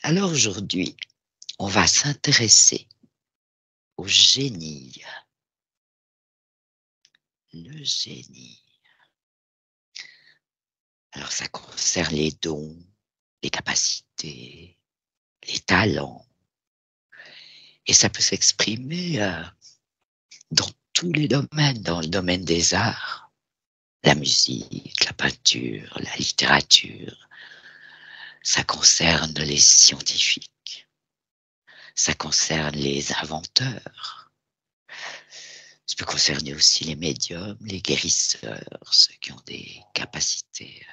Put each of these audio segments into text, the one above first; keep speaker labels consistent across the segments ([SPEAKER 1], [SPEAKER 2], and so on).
[SPEAKER 1] Alors aujourd'hui, on va s'intéresser au génie. Le génie. Alors ça concerne les dons, les capacités, les talents. Et ça peut s'exprimer dans tous les domaines, dans le domaine des arts, la musique, la peinture, la littérature. Ça concerne les scientifiques. Ça concerne les inventeurs. Ça peut concerner aussi les médiums, les guérisseurs, ceux qui ont des capacités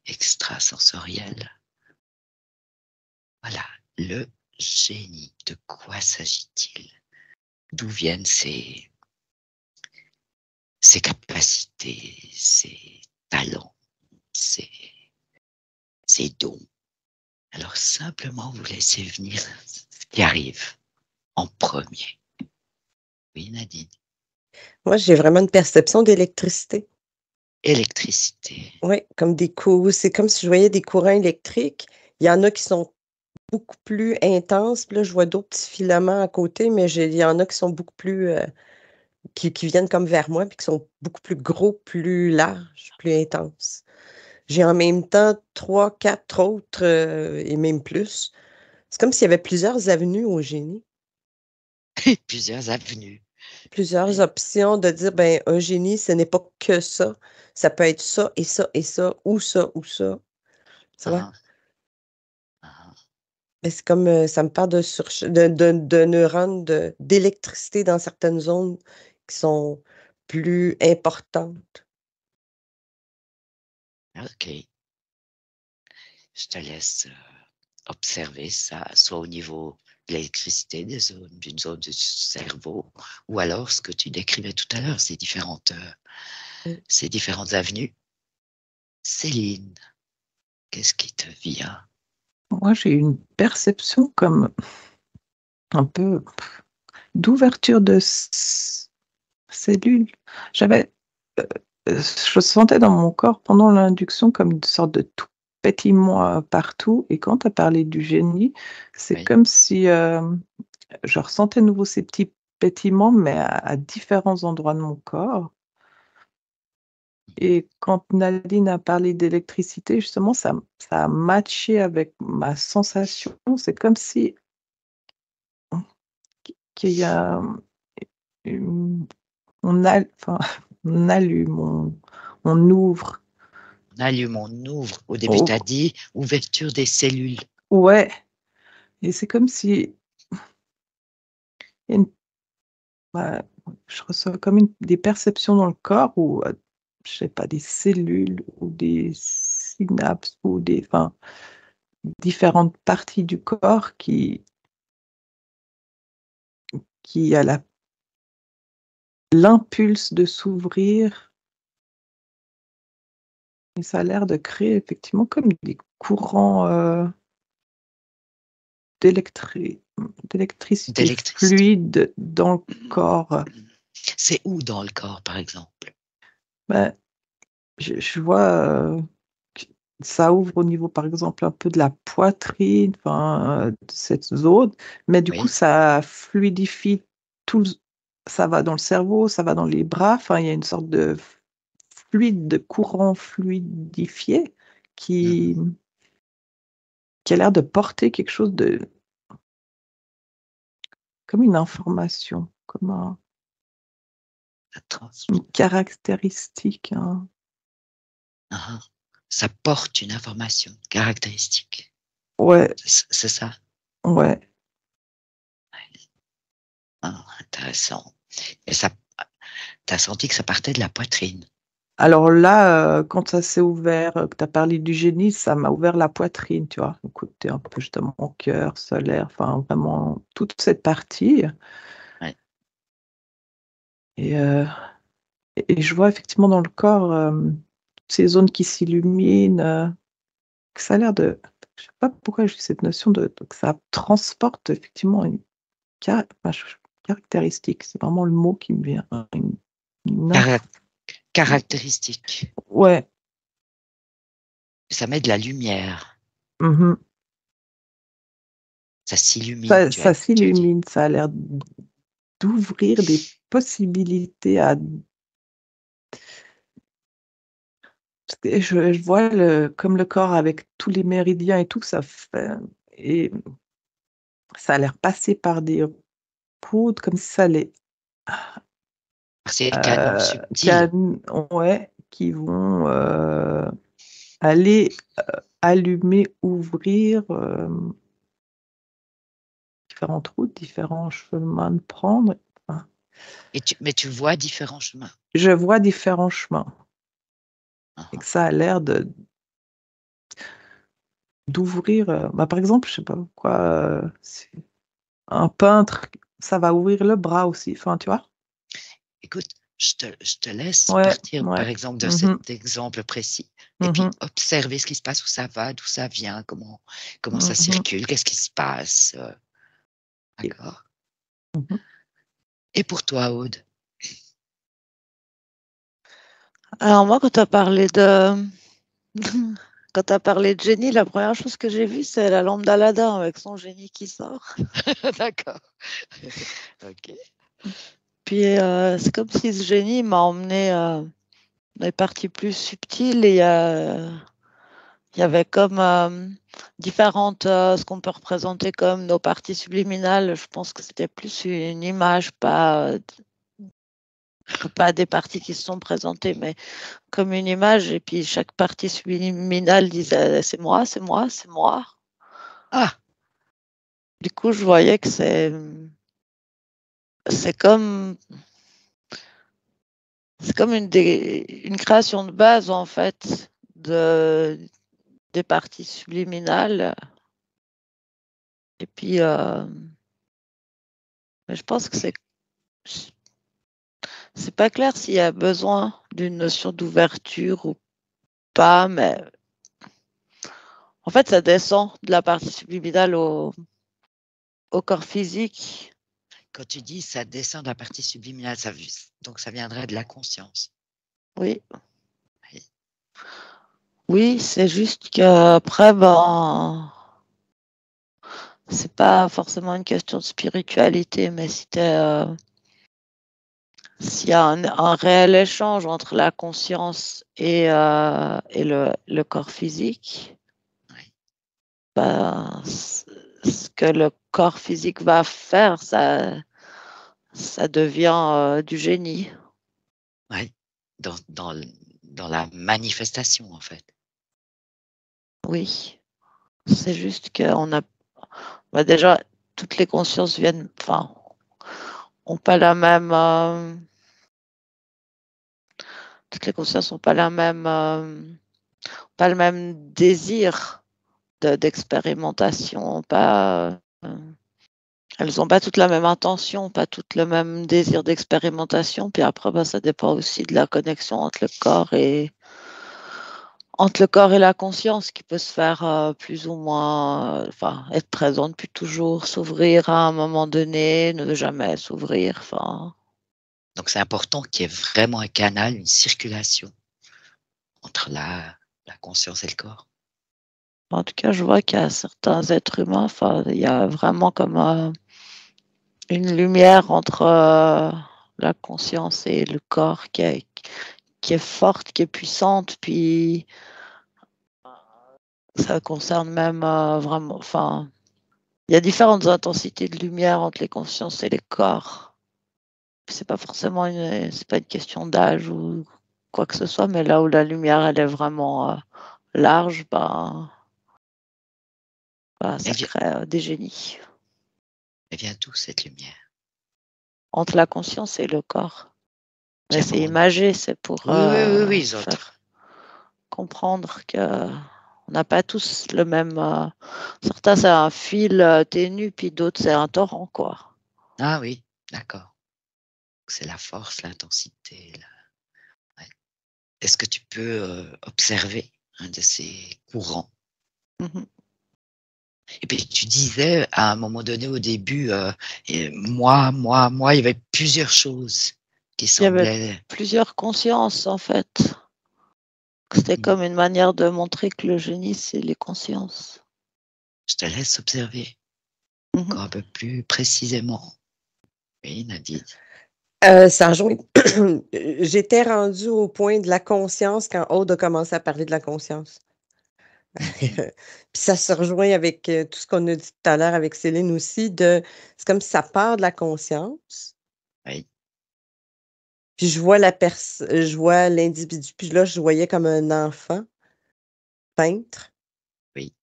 [SPEAKER 1] extrasensorielles. Voilà, le génie. De quoi s'agit-il? D'où viennent ces capacités, ces talents, ces dons? Alors simplement vous laissez venir ce qui arrive en premier. Oui, Nadine.
[SPEAKER 2] Moi, j'ai vraiment une perception d'électricité.
[SPEAKER 1] Électricité.
[SPEAKER 2] Oui, comme c'est comme si je voyais des courants électriques. Il y en a qui sont beaucoup plus intenses, puis là, je vois d'autres petits filaments à côté, mais il y en a qui sont beaucoup plus, qui viennent comme vers moi, puis qui sont beaucoup plus gros, plus larges, plus intenses. J'ai en même temps 3, 4 autres, et même plus. C'est comme s'il y avait plusieurs avenues au génie,
[SPEAKER 1] Plusieurs avenues.
[SPEAKER 2] plusieurs
[SPEAKER 1] Oui.
[SPEAKER 2] options de dire, ben, un génie, ce n'est pas que ça. Ça peut être ça et ça et ça, ou ça ou ça. Tu vois?
[SPEAKER 1] Ah, ah,
[SPEAKER 2] Mais c'est comme, ça me parle de neurones, d'électricité dans certaines zones qui sont plus importantes.
[SPEAKER 1] ok. Je te laisse observer ça, soit au niveau de l'électricité d'une zone du cerveau, ou alors ce que tu décrivais tout à l'heure,
[SPEAKER 2] Mmh.
[SPEAKER 1] ces différentes avenues. Céline, qu'est-ce qui te vient?
[SPEAKER 3] Moi, j'ai une perception comme un peu d'ouverture de cellules. J'avais, euh, je sentais dans mon corps pendant l'induction comme une sorte de tout pétillement partout. Et quand tu as parlé du génie, c'est
[SPEAKER 1] Oui.
[SPEAKER 3] comme si je ressentais de nouveau ces petits pétillements, mais à différents endroits de mon corps. Et quand Nadine a parlé d'électricité, justement, ça a matché avec ma sensation. C'est comme si qu'il y a une- enfin, on allume, on ouvre.
[SPEAKER 1] On allume, on ouvre. Au début, tu
[SPEAKER 3] Oh,
[SPEAKER 1] as dit ouverture des cellules.
[SPEAKER 3] ouais, et c'est comme si il y a bah, je ressens comme des perceptions dans le corps ou, je sais pas, des cellules ou des synapses ou enfin, différentes parties du corps qui a l'impulse de s'ouvrir et ça a l'air de créer effectivement comme des courants, d'électricité
[SPEAKER 1] D'électricité.
[SPEAKER 3] fluide dans le corps.
[SPEAKER 1] C'est où dans le corps, par exemple?
[SPEAKER 3] Bah, je vois, que ça ouvre au niveau, par exemple, un peu de la poitrine, enfin, de cette zone, mais du coup,
[SPEAKER 1] Oui.
[SPEAKER 3] ça fluidifie tout le ça va dans le cerveau, ça va dans les bras, enfin, il y a une sorte de fluide, de courant fluidifié qui
[SPEAKER 1] Mhm.
[SPEAKER 3] qui a l'air de porter quelque chose de comme une information, comme une caractéristique,
[SPEAKER 1] Ah, ça porte une information caractéristique.
[SPEAKER 3] ouais,
[SPEAKER 1] C'est ça?
[SPEAKER 3] ouais.
[SPEAKER 1] Ah, intéressant. Et ça, t'as senti que ça partait de la poitrine.
[SPEAKER 3] Alors là, quand ça s'est ouvert, que tu as parlé du génie, ça m'a ouvert la poitrine, tu vois? Le côté un peu justement cœur, solaire, enfin vraiment toute cette partie
[SPEAKER 1] Ouais.
[SPEAKER 3] et heu et je vois effectivement dans le corps, ces zones qui s'illuminent, que ça a l'air de je sais pas pourquoi j'ai cette notion de que ça transporte effectivement une enfin, caractéristique, c'est vraiment le mot qui me vient, une
[SPEAKER 1] Cara- Caractéristique.
[SPEAKER 3] ouais.
[SPEAKER 1] Ça met de la lumière.
[SPEAKER 3] Mmh.
[SPEAKER 1] Ça s'illumine,
[SPEAKER 3] Ça
[SPEAKER 1] tu dis.
[SPEAKER 3] s'illumine, ça a l'air d'ouvrir des possibilités à... Je vois comme le corps avec tous les méridiens et tout, ça fait... Et ça a l'air passé par des poudres, comme si ça allait...
[SPEAKER 1] C'est le canon
[SPEAKER 3] euh,
[SPEAKER 1] subtil.
[SPEAKER 3] ouais, qui vont aller allumer, ouvrir différentes routes, différents chemins de prendre. Enfin,
[SPEAKER 1] Mais tu vois différents chemins.
[SPEAKER 3] je vois différents chemins et
[SPEAKER 1] Uh-huh.
[SPEAKER 3] que ça a l'air d'ouvrir. Par exemple, je sais pas pourquoi, c'est un peintre, ça va ouvrir le bras aussi. Enfin, tu vois?
[SPEAKER 1] Écoute, je te laisse
[SPEAKER 3] Ouais,
[SPEAKER 1] partir, par
[SPEAKER 3] ouais.
[SPEAKER 1] exemple, de
[SPEAKER 3] Mhm,
[SPEAKER 1] cet exemple précis, et puis
[SPEAKER 3] mhm,
[SPEAKER 1] observer ce qui se passe, où ça va, d'où ça vient, comment ça
[SPEAKER 3] mhm.
[SPEAKER 1] circule, qu'est-ce qui se passe.
[SPEAKER 3] Et-
[SPEAKER 1] D'accord.
[SPEAKER 3] mhm.
[SPEAKER 1] Et pour toi, Aude?
[SPEAKER 4] Alors moi, quand tu as parlé de quand tu as parlé de génie, la première chose que j'ai vue, c'est la lampe d'Aladin avec son génie qui sort.
[SPEAKER 1] D'accord. Ok.
[SPEAKER 4] Puis c'est comme si ce génie m'a emmené dans les parties plus subtiles et il y avait comme différentes, ce qu'on peut représenter comme nos parties subliminales. Je pense que c'était plus une image, pas des parties qui se sont présentées, mais comme une image. Et puis chaque partie subliminale disait c'est moi, c'est moi, c'est moi.
[SPEAKER 1] Ah,
[SPEAKER 4] Du coup, je voyais que c'est comme c'est comme une création de base en fait des parties subliminales. Et puis, mais je pense que c'est pas clair s'il y a besoin d'une notion d'ouverture ou pas, mais en fait, ça descend de la partie subliminale au corps physique.
[SPEAKER 1] quand tu dis ça descend de la partie subliminale, donc ça viendrait de la conscience.
[SPEAKER 4] Oui,
[SPEAKER 1] Oui.
[SPEAKER 4] oui, c'est juste qu'après, ben, c'est pas forcément une question de spiritualité, mais s'il y a un réel échange entre la conscience et le corps physique,
[SPEAKER 1] Oui.
[SPEAKER 4] ben, ce que le corps physique va faire, ça devient du génie.
[SPEAKER 1] Oui. Dans la manifestation, en fait.
[SPEAKER 4] Oui, c'est juste qu'on a ben déjà toutes les consciences viennent, enfin, ont pas la même, toutes les consciences n'ont pas la même, pas le même désir d'expérimentation, pas. Elles n'ont pas toutes la même intention, pas toutes le même désir d'expérimentation. Puis après, ben, ça dépend aussi de la connexion entre le corps et la conscience qui peut se faire plus ou moins, enfin, être présente depuis toujours, s'ouvrir à un moment donné, ne jamais s'ouvrir. Enfin,
[SPEAKER 1] Donc, c'est important qu'il y ait vraiment un canal, une circulation entre la conscience et le corps.
[SPEAKER 4] en tout cas, je vois qu'il y a certains êtres humains, enfin, il y a vraiment comme une lumière entre la conscience et le corps qui est forte, qui est puissante, puis ça concerne même vraiment, enfin, il y a différentes intensités de lumière entre les consciences et les corps. C'est pas forcément c'est pas une question d'âge ou quoi que ce soit, mais là où la lumière elle est vraiment large, ça
[SPEAKER 1] Elle vient,
[SPEAKER 4] crée des génies
[SPEAKER 1] elle vient d'où, cette lumière?
[SPEAKER 4] entre la conscience et le corps. Mais c'est
[SPEAKER 1] Tiens,
[SPEAKER 4] imagé, c'est pour
[SPEAKER 1] oui, oui, oui, oui, les
[SPEAKER 4] faire
[SPEAKER 1] autres.
[SPEAKER 4] comprendre que on n'a pas tous le même. Certains c'est un fil ténu, puis d'autres c'est un torrent, quoi.
[SPEAKER 1] Ah oui, d'accord. C'est la force, l'intensité. Ouais. Est-ce que tu peux observer un de ces courants?
[SPEAKER 4] Mhm.
[SPEAKER 1] Et puis tu disais à un moment donné au début, moi, il y avait plusieurs choses qui
[SPEAKER 4] Il y avait
[SPEAKER 1] semblaient.
[SPEAKER 4] plusieurs consciences en fait. C'était comme une manière de montrer que le génie c'est les consciences.
[SPEAKER 1] Je te laisse observer. encore un peu plus précisément. Oui, Nadine.
[SPEAKER 2] Ça rejoint. J'étais rendue au point de la conscience quand Aude a commencé à parler de la conscience. Puis ça se rejoint avec tout ce qu'on a dit tout à l'heure avec Céline aussi, c'est comme si ça part de la conscience.
[SPEAKER 1] Oui.
[SPEAKER 2] Puis je vois l'individu, puis là, je voyais comme un enfant peintre
[SPEAKER 1] Oui.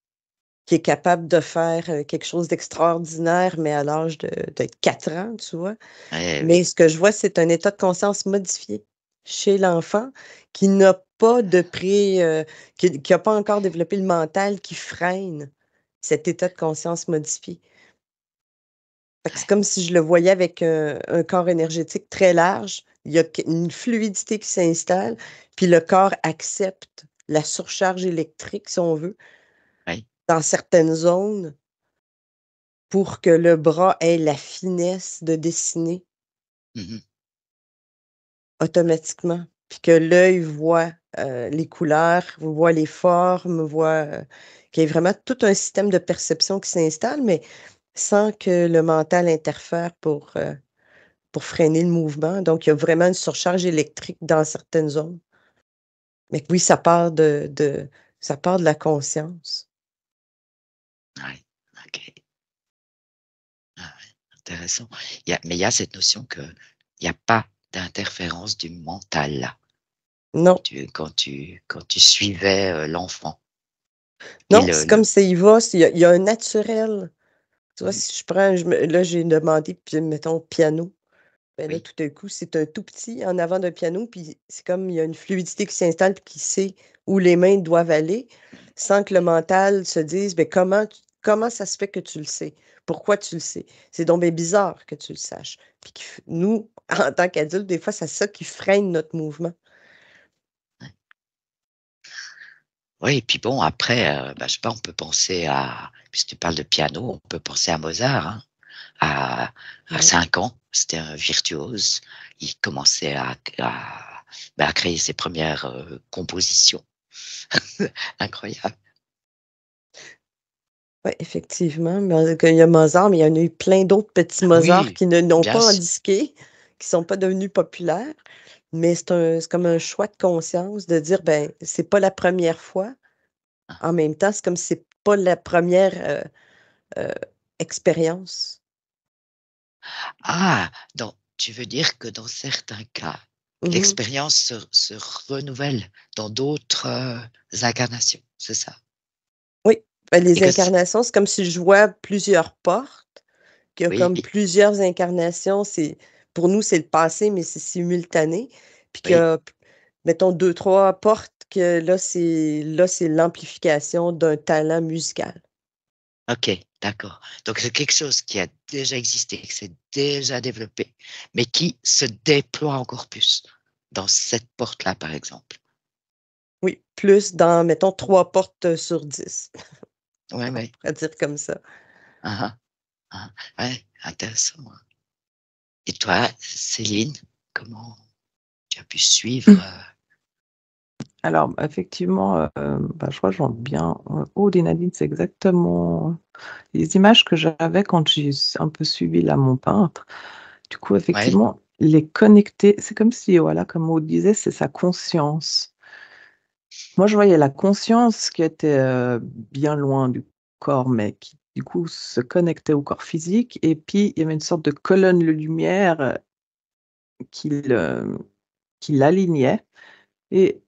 [SPEAKER 2] qui est capable de faire quelque chose d'extraordinaire, mais à l'âge de 4 ans, tu vois.
[SPEAKER 1] Oui.
[SPEAKER 2] Mais ce que je vois, c'est un état de conscience modifié chez l'enfant qui n'a pas qui n'a pas encore développé le mental qui freine cet état de conscience modifié. Fait que c'est comme si je le voyais avec un corps énergétique très large. Il y a une fluidité qui s'installe, puis le corps accepte la surcharge électrique, si on veut,
[SPEAKER 1] Oui.
[SPEAKER 2] dans certaines zones pour que le bras ait la finesse de dessiner
[SPEAKER 1] Mhm.
[SPEAKER 2] automatiquement. Puis que l'œil voit les couleurs, voit les formes, voit qu'il y ait vraiment tout un système de perception qui s'installe, mais sans que le mental interfère pour freiner le mouvement. Donc, il y a vraiment une surcharge électrique dans certaines zones. Mais oui, ça part de la conscience.
[SPEAKER 1] Oui. OK. Ah, ouais. Intéressant. Mais il y a cette notion qu'il n'y a pas d'interférence du mental là.
[SPEAKER 2] Non,
[SPEAKER 1] Quand tu suivais l'enfant. Et
[SPEAKER 2] non, c'est comme ça, il y a un naturel. Tu vois,
[SPEAKER 1] Mhm.
[SPEAKER 2] si je prends, là, j'ai demandé, puis mettons, piano. Ben là,
[SPEAKER 1] Oui.
[SPEAKER 2] tout d'un coup, c'est un tout petit en avant d'un piano, puis c'est comme il y a une fluidité qui s'installe, puis qui sait où les mains doivent aller, sans que le mental se dise, ben comment ça se fait que tu le sais? Pourquoi tu le sais? C'est donc bien bizarre que tu le saches. Puis nous, en tant qu'adultes, des fois, c'est ça qui freine notre mouvement.
[SPEAKER 1] Oui, et puis bon, après, je sais pas, on peut penser puisque tu parles de piano, on peut penser à Mozart, hein. À
[SPEAKER 2] Ouais.
[SPEAKER 1] 5 ans, c'était un virtuose. Il commençait à créer ses premières compositions. Incroyable.
[SPEAKER 2] Oui, effectivement. Mais il y a Mozart, mais il y en a eu plein d'autres petits Mozart
[SPEAKER 1] Oui,
[SPEAKER 2] qui n'ont
[SPEAKER 1] bien
[SPEAKER 2] pas en
[SPEAKER 1] sûr.
[SPEAKER 2] disqué, qui sont pas devenus populaires. Mais c'est comme un choix de conscience de dire, ben, c'est pas la première fois. En même temps, c'est comme si c'est pas la première euh, expérience.
[SPEAKER 1] Donc, tu veux dire que dans certains cas,
[SPEAKER 2] Mhm.
[SPEAKER 1] l'expérience se renouvelle dans d'autres incarnations, c'est ça?
[SPEAKER 2] Oui. Ben,
[SPEAKER 1] Et
[SPEAKER 2] les
[SPEAKER 1] que
[SPEAKER 2] incarnations, c'est comme si je vois plusieurs portes, qu'il y a
[SPEAKER 1] oui,
[SPEAKER 2] comme plusieurs incarnations. Pour nous, c'est le passé, mais c'est simultané. Puis qu'il y
[SPEAKER 1] oui,
[SPEAKER 2] a, mettons, 2, 3 portes que là, c'est l'amplification d'un talent musical.
[SPEAKER 1] ok, d'accord. Donc c'est quelque chose qui a déjà existé, qui s'est déjà développé, mais qui se déploie encore plus dans cette porte-là, par exemple.
[SPEAKER 2] Oui, plus dans, mettons, 3 portes sur 10.
[SPEAKER 1] Ouais,
[SPEAKER 2] On
[SPEAKER 1] ouais.
[SPEAKER 2] pourrait dire comme ça.
[SPEAKER 1] Ah, ouais, intéressant, hein. Et toi, Céline, comment tu as pu suivre
[SPEAKER 3] Alors, effectivement, je rejoins bien. Aude et Nadine, c'est exactement les images que j'avais quand j'ai un peu suivi là mon peintre. Du coup,
[SPEAKER 1] Ouais,
[SPEAKER 3] effectivement, les connecter, c'est comme si, voilà, comme Aude disait, c'est sa conscience. Moi, je voyais la conscience qui était bien loin du corps, mais qui, du coup, se connectait au corps physique. Et puis, il y avait une sorte de colonne de lumière qui qui l'alignait. Et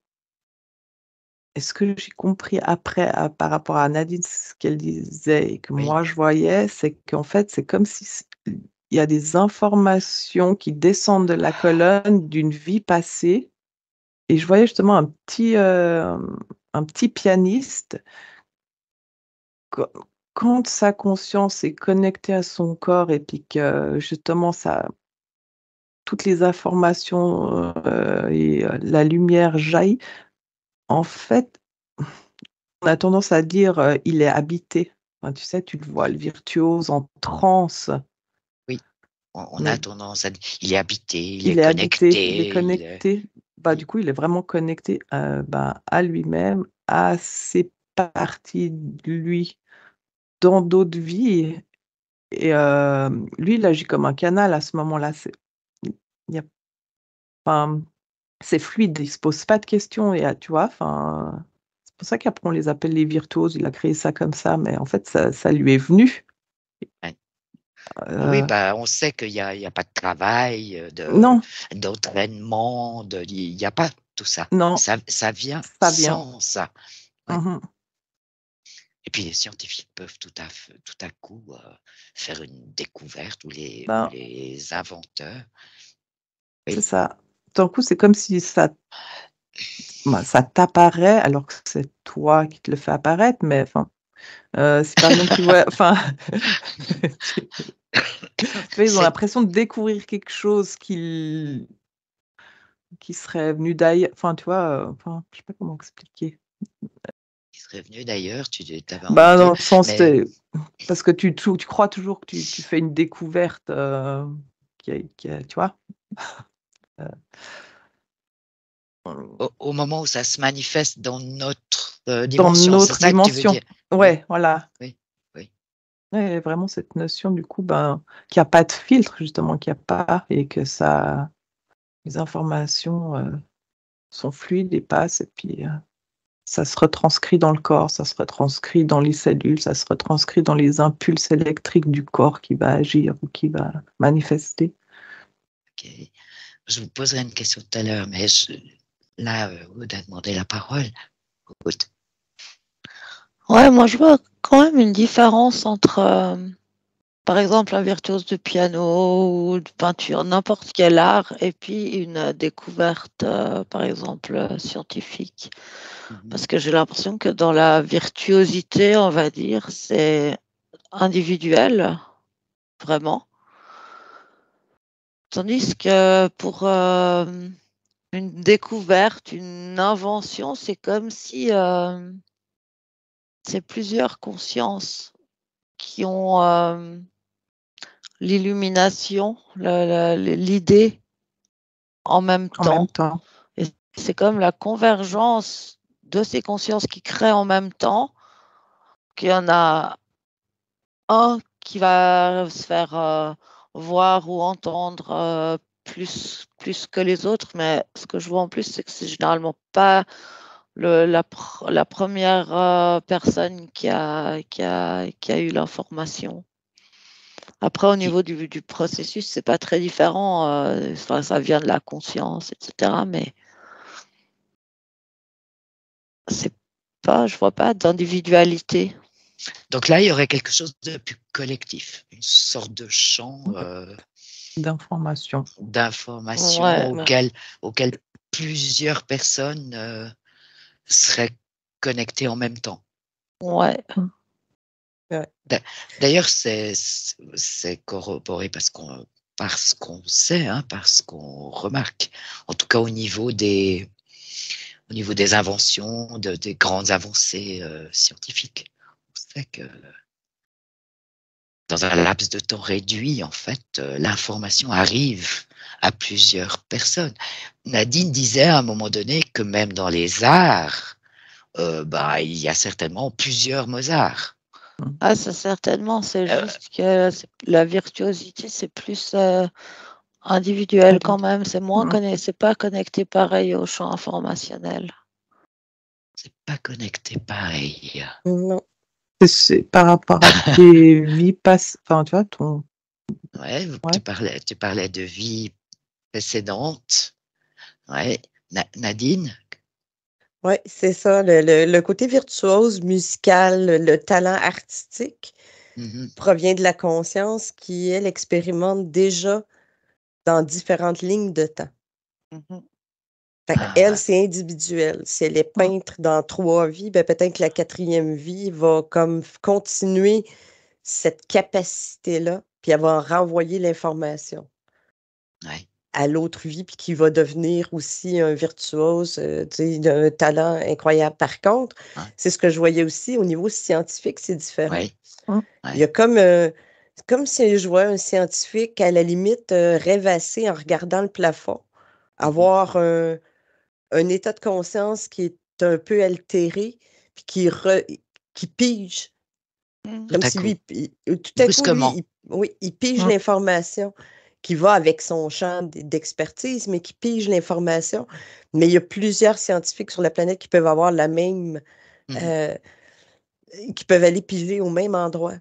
[SPEAKER 3] ce que j'ai compris après, par rapport à Nadine, ce qu'elle disait et que
[SPEAKER 1] oui,
[SPEAKER 3] moi je voyais, c'est qu'en fait, c'est comme si il y a des informations qui descendent de la colonne d'une vie passée. Et je voyais justement un petit pianiste, quand sa conscience est connectée à son corps et puis que justement toutes les informations et la lumière jaillit, en fait, on a tendance à dire, il est habité. Enfin, tu sais, tu le vois, le virtuose en transe,
[SPEAKER 1] oui. On a
[SPEAKER 3] mais
[SPEAKER 1] tendance à dire, il est habité, il est
[SPEAKER 3] il est habité, il est
[SPEAKER 1] connecté,
[SPEAKER 3] connecté. Du
[SPEAKER 1] oui,
[SPEAKER 3] coup, il est vraiment connecté, à lui-même, à ses parties de lui dans d'autres vies Et lui, il agit comme un canal à ce moment-là. Il y a, enfin, c'est fluide, il ne se pose pas de questions. Et, tu vois, enfin, c'est pour ça qu'après, on les appelle les virtuoses. Il a créé ça comme ça, mais en fait, ça lui est venu.
[SPEAKER 1] Ouais. Oui,
[SPEAKER 3] Euh,
[SPEAKER 1] bah, on sait qu'il n'y a pas de travail,
[SPEAKER 3] non,
[SPEAKER 1] d'entraînement, il n'y a pas tout ça.
[SPEAKER 3] non,
[SPEAKER 1] Ça vient
[SPEAKER 3] ça vient.
[SPEAKER 1] sans ça. Ouais.
[SPEAKER 3] Mhm.
[SPEAKER 1] Et puis les scientifiques peuvent tout à coup faire une découverte ou
[SPEAKER 3] Ben,
[SPEAKER 1] les inventeurs.
[SPEAKER 3] c'est
[SPEAKER 1] Oui.
[SPEAKER 3] ça. D'un coup, c'est comme si ça t'apparaît alors que c'est toi qui te le fais apparaître, mais enfin, si par exemple tu vois, enfin, tu vois, ils ont
[SPEAKER 1] C'est
[SPEAKER 3] l'impression de découvrir quelque chose qui serait venu d'ailleurs. Enfin, tu vois, enfin, je sais pas comment expliquer.
[SPEAKER 1] qui serait venu d'ailleurs, tu avais envie
[SPEAKER 3] Bah,
[SPEAKER 1] de.
[SPEAKER 3] dans le sens,
[SPEAKER 1] Mais
[SPEAKER 3] parce que tu crois toujours que tu fais une découverte tu vois. euh,
[SPEAKER 1] au moment où ça se manifeste dans notre
[SPEAKER 3] dans
[SPEAKER 1] dimension, c'est
[SPEAKER 3] notre
[SPEAKER 1] ça que tu veux
[SPEAKER 3] dimension.
[SPEAKER 1] dire? Oui,
[SPEAKER 3] Ouais, voilà.
[SPEAKER 1] oui, oui.
[SPEAKER 3] Ouais, vraiment cette notion du coup, ben, qu'il n'y a pas de filtre justement, qu'il n'y a pas et que les informations sont fluides et passent et puis ça se retranscrit dans le corps, ça se retranscrit dans les cellules, ça se retranscrit dans les impulses électriques du corps qui va agir ou qui va manifester.
[SPEAKER 1] Ok. Je vous poserai une question tout à l'heure, mais là, Aude a demandé la parole. Aude.
[SPEAKER 4] Ouais, moi je vois quand même une différence entre, par exemple, un virtuose de piano ou de peinture, n'importe quel art, et puis une découverte, par exemple, scientifique.
[SPEAKER 1] Mhm.
[SPEAKER 4] Parce que j'ai l'impression que dans la virtuosité, on va dire, c'est individuel, vraiment. Tandis que pour une découverte, une invention, c'est comme si c'est plusieurs consciences qui ont l'illumination, l'idée en même
[SPEAKER 3] En même
[SPEAKER 4] temps.
[SPEAKER 3] temps.
[SPEAKER 4] Et c'est comme la convergence de ces consciences qui créent en même temps, qu'il y en a un qui va se faire voir ou entendre plus que les autres, mais ce que je vois en plus, c'est que c'est généralement pas la première personne qui a eu l'information. Après, au
[SPEAKER 1] Qui,
[SPEAKER 4] niveau du processus, c'est pas très différent. Enfin, ça vient de la conscience, etc. Mais c'est pas, je vois pas d'individualité.
[SPEAKER 1] Donc là, il y aurait quelque chose de plus collectif, une sorte de champ
[SPEAKER 3] D'information.
[SPEAKER 1] d'information
[SPEAKER 4] Ouais, ouais.
[SPEAKER 1] auquel plusieurs personnes seraient connectées en même temps.
[SPEAKER 4] Ouais.
[SPEAKER 2] Ouais.
[SPEAKER 1] D'ailleurs, c'est corroboré parce qu'on sait, hein, parce qu'on remarque, en tout cas au niveau des inventions, des grandes avancées scientifiques. On sait que dans un laps de temps réduit, en fait, l'information arrive à plusieurs personnes. Nadine disait à un moment donné que même dans les arts, bah, il y a certainement plusieurs Mozart.
[SPEAKER 4] Ah, ça certainement, c'est
[SPEAKER 1] Euh,
[SPEAKER 4] juste que la virtuosité, c'est plus individuel quand même. C'est moins c'est pas connecté pareil au champ informationnel.
[SPEAKER 1] c'est pas connecté pareil.
[SPEAKER 2] Non.
[SPEAKER 3] C'est par rapport à tes vies passées, enfin, tu vois,
[SPEAKER 1] Ouais,
[SPEAKER 3] ouais.
[SPEAKER 1] tu parlais de vie précédente. Ouais. Nadine?
[SPEAKER 2] Oui, c'est ça. Le côté virtuose musical, le talent artistique
[SPEAKER 1] Mhm.
[SPEAKER 2] provient de la conscience qui, elle, expérimente déjà dans différentes lignes de temps.
[SPEAKER 4] Mhm.
[SPEAKER 2] Fait
[SPEAKER 1] Ah,
[SPEAKER 2] elle,
[SPEAKER 1] ouais.
[SPEAKER 2] c'est individuel. Si elle est
[SPEAKER 3] Mm.
[SPEAKER 2] peintre dans 3 vies, ben peut-être que la 4e vie va comme continuer cette capacité-là, puis elle va renvoyer l'information
[SPEAKER 1] Ouais.
[SPEAKER 2] à l'autre vie, puis qui va devenir aussi un virtuose, tu sais, d'un talent incroyable. Par contre,
[SPEAKER 1] Hein?
[SPEAKER 2] c'est ce que je voyais aussi au niveau scientifique, c'est différent.
[SPEAKER 1] Ouais.
[SPEAKER 3] Mm.
[SPEAKER 2] Il y a
[SPEAKER 1] Ouais.
[SPEAKER 2] comme si je voyais un scientifique à la limite rêvasser en regardant le plafond,
[SPEAKER 1] Mhm.
[SPEAKER 2] avoir un état de conscience qui est un peu altéré, puis qui pige
[SPEAKER 4] Mhm.
[SPEAKER 2] Comme
[SPEAKER 1] à
[SPEAKER 2] si
[SPEAKER 1] coup,
[SPEAKER 2] lui, tout à coup, lui,
[SPEAKER 1] brusquement.
[SPEAKER 2] oui, il pige
[SPEAKER 3] Mm.
[SPEAKER 2] l'information qui va avec son champ d'expertise, mais qui pige l'information. Mais il y a plusieurs scientifiques sur la planète qui peuvent avoir la même,
[SPEAKER 1] Mhm.
[SPEAKER 2] euh, qui peuvent aller piger au même endroit.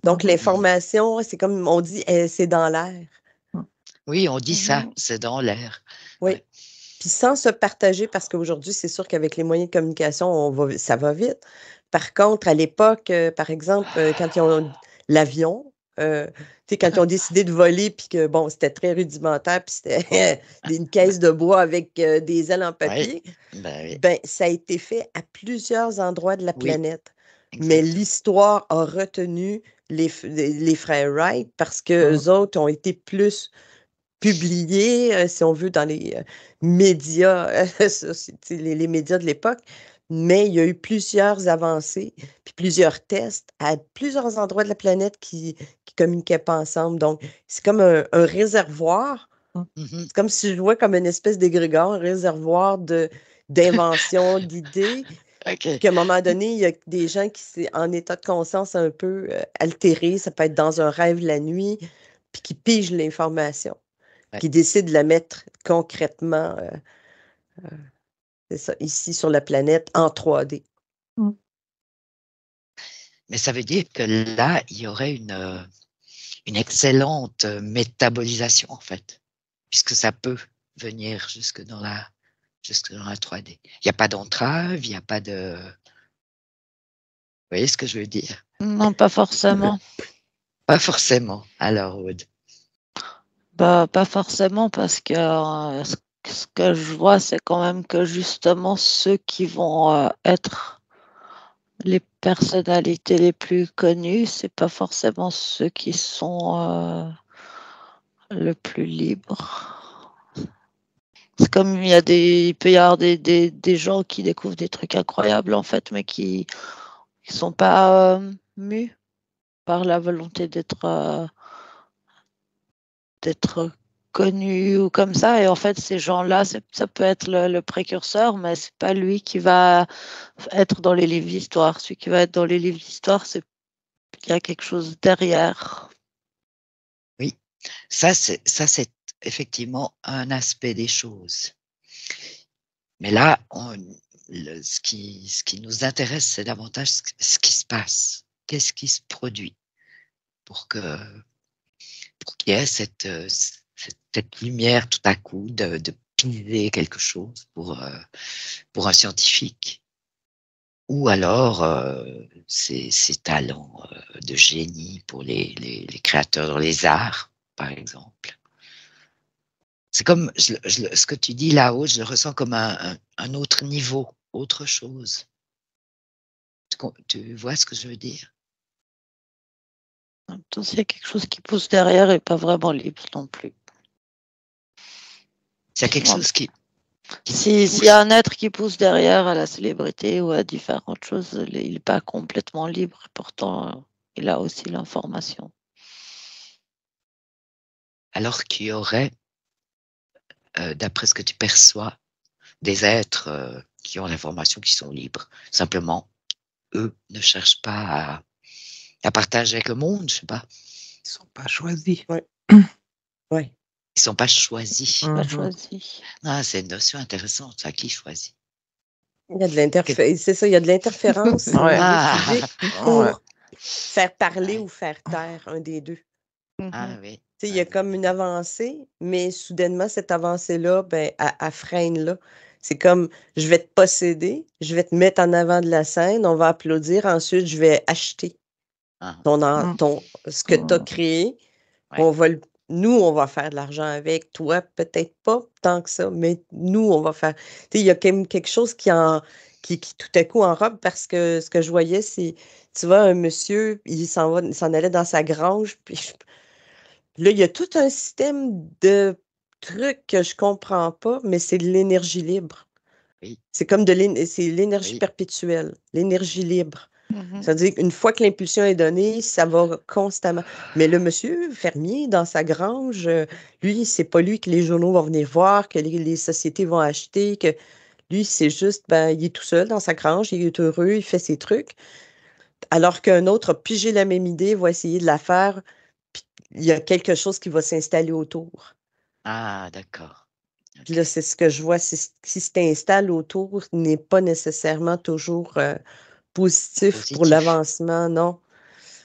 [SPEAKER 2] Donc,
[SPEAKER 3] Mhm.
[SPEAKER 2] l'information, c'est comme on dit, c'est dans l'air.
[SPEAKER 1] Oui, on dit ça,
[SPEAKER 4] Mhm.
[SPEAKER 1] c'est dans l'air.
[SPEAKER 2] Oui.
[SPEAKER 1] Ouais.
[SPEAKER 2] Puis sans se partager, parce qu'aujourd'hui, c'est sûr qu'avec les moyens de communication, ça va vite. Par contre, à l'époque, par exemple, quand ils ont l'avion, tu sais, quand ils ont décidé de voler, puis que, bon, c'était très rudimentaire, puis c'était une caisse de bois avec des ailes en
[SPEAKER 1] Ouais.
[SPEAKER 2] papier,
[SPEAKER 1] Ben oui,
[SPEAKER 2] ben, ça a été fait à plusieurs endroits de la
[SPEAKER 1] oui,
[SPEAKER 2] planète. Mais
[SPEAKER 1] exactement.
[SPEAKER 2] l'histoire a retenu les frères Wright parce
[SPEAKER 3] Mm.
[SPEAKER 2] qu'eux autres ont été plus publié, si on veut, dans les médias, les médias de l'époque, mais il y a eu plusieurs avancées, puis plusieurs tests à plusieurs endroits de la planète qui communiquaient pas ensemble. Donc, c'est comme un réservoir.
[SPEAKER 1] Mhm.
[SPEAKER 2] C'est comme si je vois comme une espèce d'égrégore, un réservoir d'inventions, d'idées, puis
[SPEAKER 1] OK.
[SPEAKER 2] qu'à un moment donné, il y a des gens qui sont en état de conscience un peu altéré, ça peut être dans un rêve la nuit, puis qui pigent l'information
[SPEAKER 1] Ouais.
[SPEAKER 2] qui décide de la mettre concrètement, c'est ça, ici sur la planète en 3D.
[SPEAKER 3] Mm.
[SPEAKER 1] Mais ça veut dire que là, il y aurait une excellente métabolisation, en fait, puisque ça peut venir jusque dans la 3D. Il n'y a pas d'entrave, il n'y a pas de... Vous voyez ce que je veux dire?
[SPEAKER 4] Non, pas forcément.
[SPEAKER 1] Pas forcément. Alors, Aude.
[SPEAKER 4] Bah, pas forcément parce que ce que je vois, c'est quand même que justement ceux qui vont être les personnalités les plus connues, c'est pas forcément ceux qui sont le plus libres. C'est comme il peut y avoir des gens qui découvrent des trucs incroyables en fait, mais qui sont pas mus par la volonté d'être connu ou comme ça. Et en fait, ces gens-là, ça peut être le précurseur, mais c'est pas lui qui va être dans les livres d'histoire. Celui qui va être dans les livres d'histoire, c'est qu'il y a quelque chose derrière.
[SPEAKER 1] Oui, ça c'est effectivement un aspect des choses. Mais là, ce qui nous intéresse, c'est davantage ce qui se passe. Qu'est-ce qui se produit pour pour qu'il y ait cette lumière tout à coup de piler quelque chose pour un scientifique. Ou alors ces talents de génie pour les créateurs dans les arts, par exemple. C'est comme ce que tu dis là-haut, je le ressens comme un autre niveau, autre chose. Tu vois ce que je veux dire?
[SPEAKER 4] En même temps, s'il y a quelque chose qui pousse derrière et pas vraiment libre non plus.
[SPEAKER 1] C'est quelque
[SPEAKER 4] Ouais.
[SPEAKER 1] chose qui
[SPEAKER 4] S'il y a un être qui pousse derrière à la célébrité ou à différentes choses, il n'est pas complètement libre. Pourtant, il a aussi l'information.
[SPEAKER 1] alors qu'il y aurait, d'après ce que tu perçois, des êtres qui ont l'information, qui sont libres. Simplement, eux ne cherchent pas à partager avec le monde, je sais pas.
[SPEAKER 3] Ils sont pas choisis.
[SPEAKER 2] Oui. Ouais.
[SPEAKER 1] Ils sont pas choisis.
[SPEAKER 4] Pas
[SPEAKER 3] Mhm.
[SPEAKER 4] choisi.
[SPEAKER 1] Ah, c'est une notion intéressante, ça, qui choisit.
[SPEAKER 2] Il y a de l'interférence, c'est ça, il y a de l'interférence au
[SPEAKER 3] Ouais.
[SPEAKER 2] niveau
[SPEAKER 1] Ah,
[SPEAKER 2] physique
[SPEAKER 3] Ouais.
[SPEAKER 2] pour faire parler
[SPEAKER 1] ouais.
[SPEAKER 2] ou faire taire un des deux.
[SPEAKER 1] Ah
[SPEAKER 4] Mhm.
[SPEAKER 1] oui.
[SPEAKER 2] Tu sais, il y a comme une avancée, mais soudainement, cette avancée-là, ben, elle freine là. C'est comme, je vais te posséder, je vais te mettre en avant de la scène, on va applaudir, ensuite, je vais acheter
[SPEAKER 1] Ah,
[SPEAKER 3] Mm.
[SPEAKER 2] ce que tu as
[SPEAKER 3] Mm.
[SPEAKER 2] créé.
[SPEAKER 1] ouais.
[SPEAKER 2] On va nous, on va faire de l'argent avec. Toi, peut-être pas tant que ça, mais nous, on va faire. Tu sais, il y a quand même quelque chose qui tout à coup enrobe parce que ce que je voyais, c'est, tu vois, un monsieur, il s'en allait dans sa grange, puis là, il y a tout un système de trucs que je comprends pas, mais c'est de l'énergie libre.
[SPEAKER 1] Oui,
[SPEAKER 2] C'est comme c'est l'énergie
[SPEAKER 1] oui.
[SPEAKER 2] perpétuelle, l'énergie libre.
[SPEAKER 4] Mhm.
[SPEAKER 2] C'est-à-dire qu'une fois que l'impulsion est donnée, ça va constamment. Mais le monsieur fermier, dans sa grange, lui, c'est pas lui que les journaux vont venir voir, que les sociétés vont acheter, que lui, c'est juste, ben, il est tout seul dans sa grange, il est heureux, il fait ses trucs. alors qu'un autre a pigé la même idée, va essayer de la faire, puis il y a quelque chose qui va s'installer autour.
[SPEAKER 1] Ah, d'accord.
[SPEAKER 2] Puis là,
[SPEAKER 1] Ok.
[SPEAKER 2] c'est ce que je vois, si ce t'installe autour n'est pas nécessairement toujours positif pour
[SPEAKER 1] Positif.
[SPEAKER 2] l'avancement, non,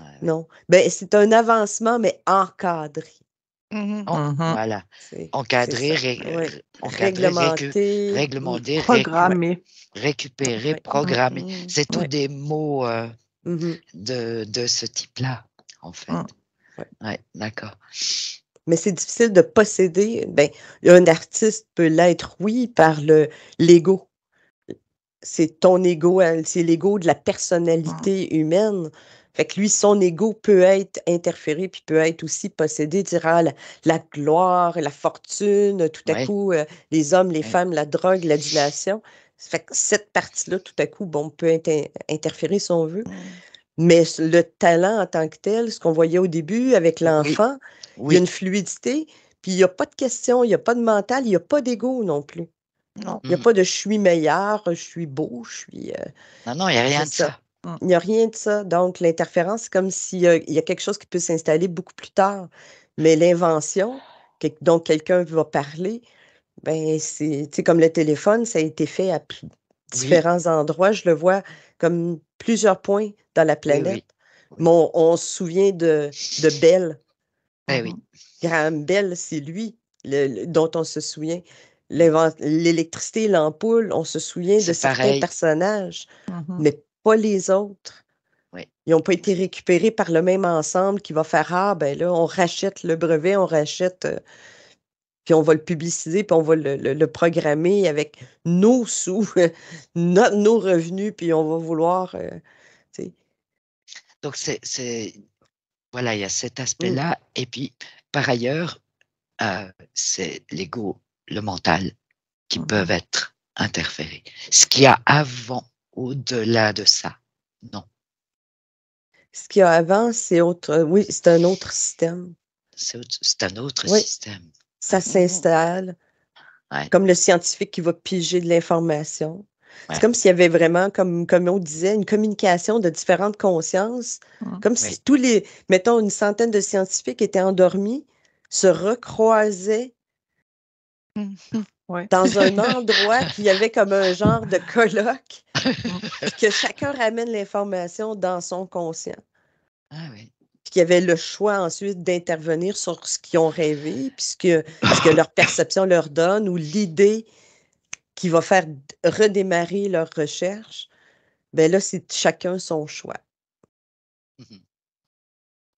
[SPEAKER 1] Ouais, ouais.
[SPEAKER 2] non. Ben, c'est un avancement, mais encadré.
[SPEAKER 4] Mhm.
[SPEAKER 3] Mhm.
[SPEAKER 1] Voilà.
[SPEAKER 2] C'est
[SPEAKER 1] Encadrer,
[SPEAKER 2] ça. Oui.
[SPEAKER 1] encadrer,
[SPEAKER 2] Réglementé.
[SPEAKER 1] réglementer,
[SPEAKER 2] Ouais,
[SPEAKER 3] Programmé.
[SPEAKER 1] récupérer,
[SPEAKER 2] ouais,
[SPEAKER 3] Mm,
[SPEAKER 1] programmer.
[SPEAKER 4] Mhm.
[SPEAKER 1] C'est tous
[SPEAKER 2] ouais.
[SPEAKER 1] des mots
[SPEAKER 2] Mhm,
[SPEAKER 1] de ce type-là, en fait.
[SPEAKER 3] mm,
[SPEAKER 2] ouais.
[SPEAKER 1] Ouais, d'accord.
[SPEAKER 2] Mais c'est difficile de posséder. Ben, un artiste peut l'être, oui, par l'ego. C'est ton ego, c'est l'ego de la
[SPEAKER 3] mm,
[SPEAKER 2] personnalité humaine. Fait que lui, son ego peut être interféré, puis peut être aussi possédé, dire ah, la gloire, la fortune, tout à
[SPEAKER 1] Oui,
[SPEAKER 2] coup, les hommes, les
[SPEAKER 1] oui,
[SPEAKER 2] femmes, la drogue, l'adulation. Fait que cette partie-là, tout à coup, bon, peut interférer si on veut.
[SPEAKER 4] Mhm.
[SPEAKER 2] Mais le talent en tant que tel, ce qu'on voyait au début avec
[SPEAKER 1] oui,
[SPEAKER 2] l'enfant, il y a
[SPEAKER 1] oui.
[SPEAKER 2] une fluidité, puis il n'y a pas de question, il n'y a pas de mental, il n'y a pas d'ego non plus.
[SPEAKER 4] Non.
[SPEAKER 2] Il n'y a
[SPEAKER 1] Mm.
[SPEAKER 2] pas de je suis meilleur, je suis beau, je suis.
[SPEAKER 1] Non, non, il n'y a
[SPEAKER 2] C'est
[SPEAKER 1] rien de
[SPEAKER 2] ça.
[SPEAKER 1] ça.
[SPEAKER 3] mm.
[SPEAKER 2] Il n'y a rien de ça. Donc, l'interférence, c'est comme s'il y a quelque chose qui peut s'installer beaucoup plus tard. Mais l'invention, dont quelqu'un va parler, ben, c'est tu sais, comme le téléphone, ça a été fait à
[SPEAKER 1] Oui,
[SPEAKER 2] différents endroits. Je le vois comme plusieurs points dans la
[SPEAKER 1] oui,
[SPEAKER 2] planète.
[SPEAKER 1] oui,
[SPEAKER 2] Mais
[SPEAKER 1] oui.
[SPEAKER 2] on se souvient de Bell.
[SPEAKER 1] Eh oui,
[SPEAKER 3] Mhm.
[SPEAKER 2] Graham Bell, c'est lui dont on se souvient.
[SPEAKER 1] mm.
[SPEAKER 2] L'électricité, l'ampoule, on se souvient de
[SPEAKER 1] C'est
[SPEAKER 2] certains
[SPEAKER 1] pareil.
[SPEAKER 2] personnages,
[SPEAKER 3] Mhm.
[SPEAKER 2] mais pas les autres.
[SPEAKER 1] Oui,
[SPEAKER 2] Ils n'ont pas été récupérés par le même ensemble qui va faire ah, ben là, on rachète le brevet, on rachète, puis on va le publiciser, puis on va le programmer avec nos sous, nos revenus, puis on va vouloir, tu sais.
[SPEAKER 1] donc voilà, il y a cet
[SPEAKER 2] Mm,
[SPEAKER 1] aspect-là. Et puis, par ailleurs, c'est l'ego, le mental, qui peuvent
[SPEAKER 3] Mhm.
[SPEAKER 1] être interférés. Ce qu'il y a avant, au-delà de ça, non,
[SPEAKER 2] Ce qu'il y a avant, c'est autre, oui, c'est un autre système.
[SPEAKER 1] c'est un autre
[SPEAKER 2] Oui,
[SPEAKER 1] système.
[SPEAKER 2] ça
[SPEAKER 1] Ouais,
[SPEAKER 4] Mhm.
[SPEAKER 2] s'installe.
[SPEAKER 1] ouais,
[SPEAKER 2] Comme le scientifique qui va piger de l'information. C'est
[SPEAKER 1] ouais,
[SPEAKER 2] comme s'il y avait vraiment, comme on disait, une communication de différentes consciences,
[SPEAKER 3] Mm.
[SPEAKER 2] comme
[SPEAKER 1] oui,
[SPEAKER 2] si mettons, une centaine de scientifiques étaient endormis, se recroisaient
[SPEAKER 4] Mhm.
[SPEAKER 3] Ouais.
[SPEAKER 2] dans un endroit qui avait comme un genre de colloque,
[SPEAKER 3] Mm.
[SPEAKER 2] puis que chacun ramène l'information dans son conscient.
[SPEAKER 1] ah oui.
[SPEAKER 2] Puis qu'il y avait le choix ensuite d'intervenir sur ce qu'ils ont rêvé, puis ce que leur perception leur donne, ou l'idée qui va faire redémarrer leur recherche, ben là, c'est chacun son choix.
[SPEAKER 1] Mhm.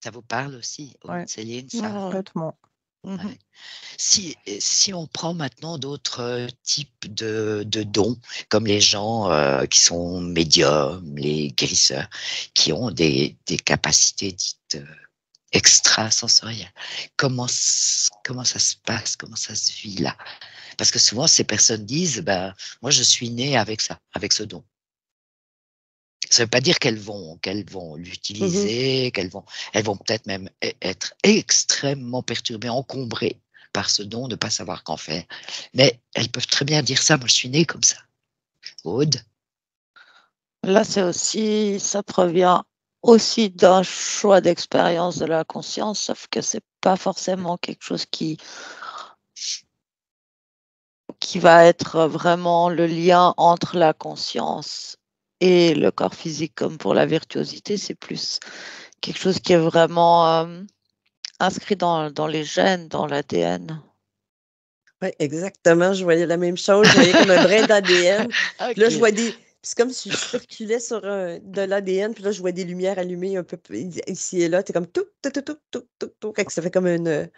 [SPEAKER 1] Ça vous parle aussi,
[SPEAKER 3] Ouais,
[SPEAKER 1] Céline, ça?
[SPEAKER 4] Ah ouais.
[SPEAKER 3] complètement.
[SPEAKER 4] Mhm.
[SPEAKER 1] Ouais. Si on prend maintenant d'autres types de dons, comme les gens qui sont médiums, les guérisseurs, qui ont des capacités dites extrasensorielles, comment ça se passe, comment ça se vit là? Parce que souvent, ces personnes disent, ben, moi, je suis né avec ça, avec ce don. Ça ne veut pas dire qu'elles vont
[SPEAKER 2] Mhm.
[SPEAKER 1] l'utiliser, elles vont peut-être même être extrêmement perturbées, encombrées par ce don, ne pas savoir qu'en faire. Mais elles peuvent très bien dire ça. Moi, je suis née comme ça. Aude,
[SPEAKER 4] Là, c'est aussi, ça provient aussi d'un choix d'expérience de la conscience, sauf que c'est pas forcément quelque chose qui va être vraiment le lien entre la conscience et le corps physique, comme pour la virtuosité, c'est plus quelque chose qui est vraiment inscrit dans les gènes, dans l'ADN.
[SPEAKER 2] Oui, exactement. Je voyais la même chose. Je voyais comme un brin d'ADN. Puis là, je
[SPEAKER 1] ok.
[SPEAKER 2] vois des. C'est comme si je circulais sur de l'ADN, puis là, je vois des lumières allumées un peu ici et là. C'est comme tout, tout, tout, tout, tout, tout, tout. Fait que ça fait comme une.
[SPEAKER 1] Ah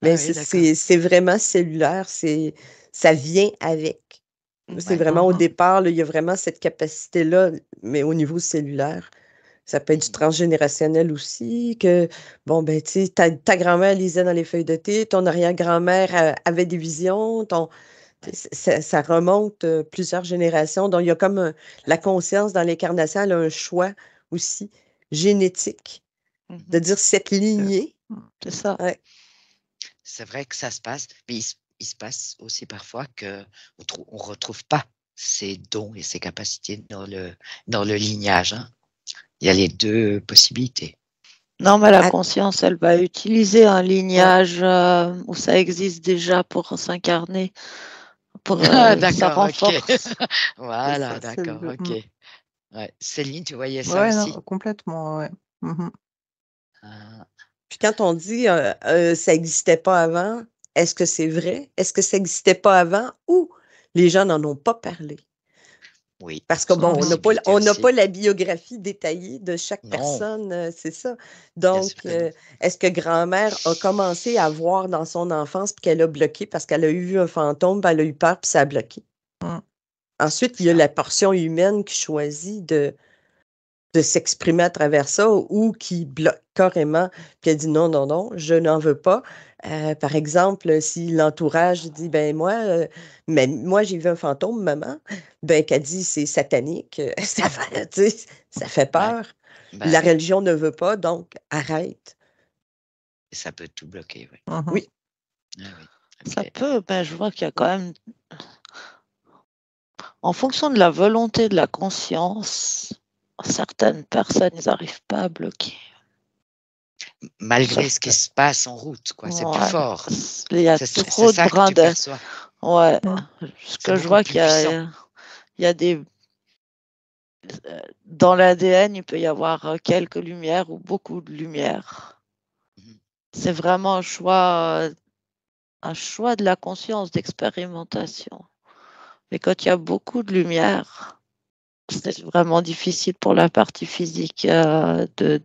[SPEAKER 2] Mais
[SPEAKER 1] oui, d'accord.
[SPEAKER 2] c'est vraiment cellulaire. Ça vient avec. C'est
[SPEAKER 1] Ouais.
[SPEAKER 2] vraiment au
[SPEAKER 3] Mhm.
[SPEAKER 2] départ, là, il y a vraiment cette capacité-là, mais au niveau cellulaire. Ça peut être du
[SPEAKER 1] Mhm.
[SPEAKER 2] transgénérationnel aussi, que, bon, ben, tu sais, ta grand-mère lisait dans les feuilles de thé, ton arrière-grand-mère avait des visions,
[SPEAKER 1] Ouais.
[SPEAKER 2] ça remonte plusieurs générations. Donc, il y a comme la conscience dans l'incarnation, elle a un choix aussi génétique, de
[SPEAKER 4] Mhm.
[SPEAKER 2] dire cette lignée.
[SPEAKER 4] C'est ça.
[SPEAKER 2] Ouais.
[SPEAKER 1] C'est vrai que ça se passe, mais il se passe aussi parfois que on retrouve pas ces dons et ces capacités dans le lignage, hein. Il y a les deux possibilités.
[SPEAKER 4] Non, mais la
[SPEAKER 2] Ah.
[SPEAKER 4] conscience, elle va utiliser un lignage où ça existe déjà pour s'incarner, pour ça
[SPEAKER 1] D'accord, ok.
[SPEAKER 4] renforce.
[SPEAKER 1] Voilà,
[SPEAKER 3] Ça, c'est
[SPEAKER 1] d'accord, ok. Ouais. Céline, tu voyais ça
[SPEAKER 3] Ouais,
[SPEAKER 1] aussi?
[SPEAKER 3] non, complètement, ouais. Mhm.
[SPEAKER 1] Ah,
[SPEAKER 2] Puis quand on dit ça n'existait pas avant, est-ce que c'est vrai? Est-ce que ça n'existait pas avant ou les gens n'en ont pas parlé?
[SPEAKER 1] oui,
[SPEAKER 2] Parce que
[SPEAKER 1] c'est une
[SPEAKER 2] bon,
[SPEAKER 1] possibilité
[SPEAKER 2] on n'a
[SPEAKER 1] aussi.
[SPEAKER 2] pas la biographie détaillée de chaque
[SPEAKER 1] Non,
[SPEAKER 2] personne, c'est ça.
[SPEAKER 1] bien sûr
[SPEAKER 2] Donc,
[SPEAKER 1] que non.
[SPEAKER 2] est-ce que grand-mère a commencé à voir dans son enfance puis qu'elle a bloqué parce qu'elle a eu un fantôme, puis elle a eu peur puis ça a bloqué?
[SPEAKER 3] Mm.
[SPEAKER 2] Ensuite, il y a
[SPEAKER 1] Ça.
[SPEAKER 2] la portion humaine qui choisit de s'exprimer à travers ça ou qui bloque carrément, puis elle dit non, non, non, je n'en veux pas. Par exemple, si l'entourage dit ben mais moi j'ai vu un fantôme, maman, ben qu'elle dit c'est satanique, tu sais, ça fait
[SPEAKER 1] Ouais,
[SPEAKER 2] peur.
[SPEAKER 1] bah
[SPEAKER 2] La
[SPEAKER 1] oui,
[SPEAKER 2] religion ne veut pas, donc arrête.
[SPEAKER 1] ça peut tout bloquer, oui.
[SPEAKER 3] Mhm.
[SPEAKER 2] Oui,
[SPEAKER 1] Ah oui,
[SPEAKER 4] Ça
[SPEAKER 1] ok.
[SPEAKER 4] peut, ben, je vois qu'il y a quand même, en fonction de la volonté de la conscience, certaines personnes, ils n'arrivent pas à bloquer.
[SPEAKER 1] Malgré
[SPEAKER 4] Sauf
[SPEAKER 1] ce
[SPEAKER 4] que,
[SPEAKER 1] qui se passe en route, quoi, c'est plus
[SPEAKER 4] ouais,
[SPEAKER 1] fort.
[SPEAKER 4] il y a
[SPEAKER 1] C'est
[SPEAKER 4] trop de
[SPEAKER 1] ça que
[SPEAKER 4] brins
[SPEAKER 1] tu
[SPEAKER 4] de...
[SPEAKER 1] perçois.
[SPEAKER 4] Ouais,
[SPEAKER 3] Mm.
[SPEAKER 4] ce
[SPEAKER 1] C'est
[SPEAKER 4] que je
[SPEAKER 1] beaucoup
[SPEAKER 4] vois
[SPEAKER 1] plus puissant.
[SPEAKER 4] il y a des... Dans l'ADN, il peut y avoir quelques lumières ou beaucoup de lumière.
[SPEAKER 1] Mhm.
[SPEAKER 4] C'est vraiment un choix de la conscience, d'expérimentation. Mais quand il y a beaucoup de lumière, c'est vraiment difficile pour la partie physique de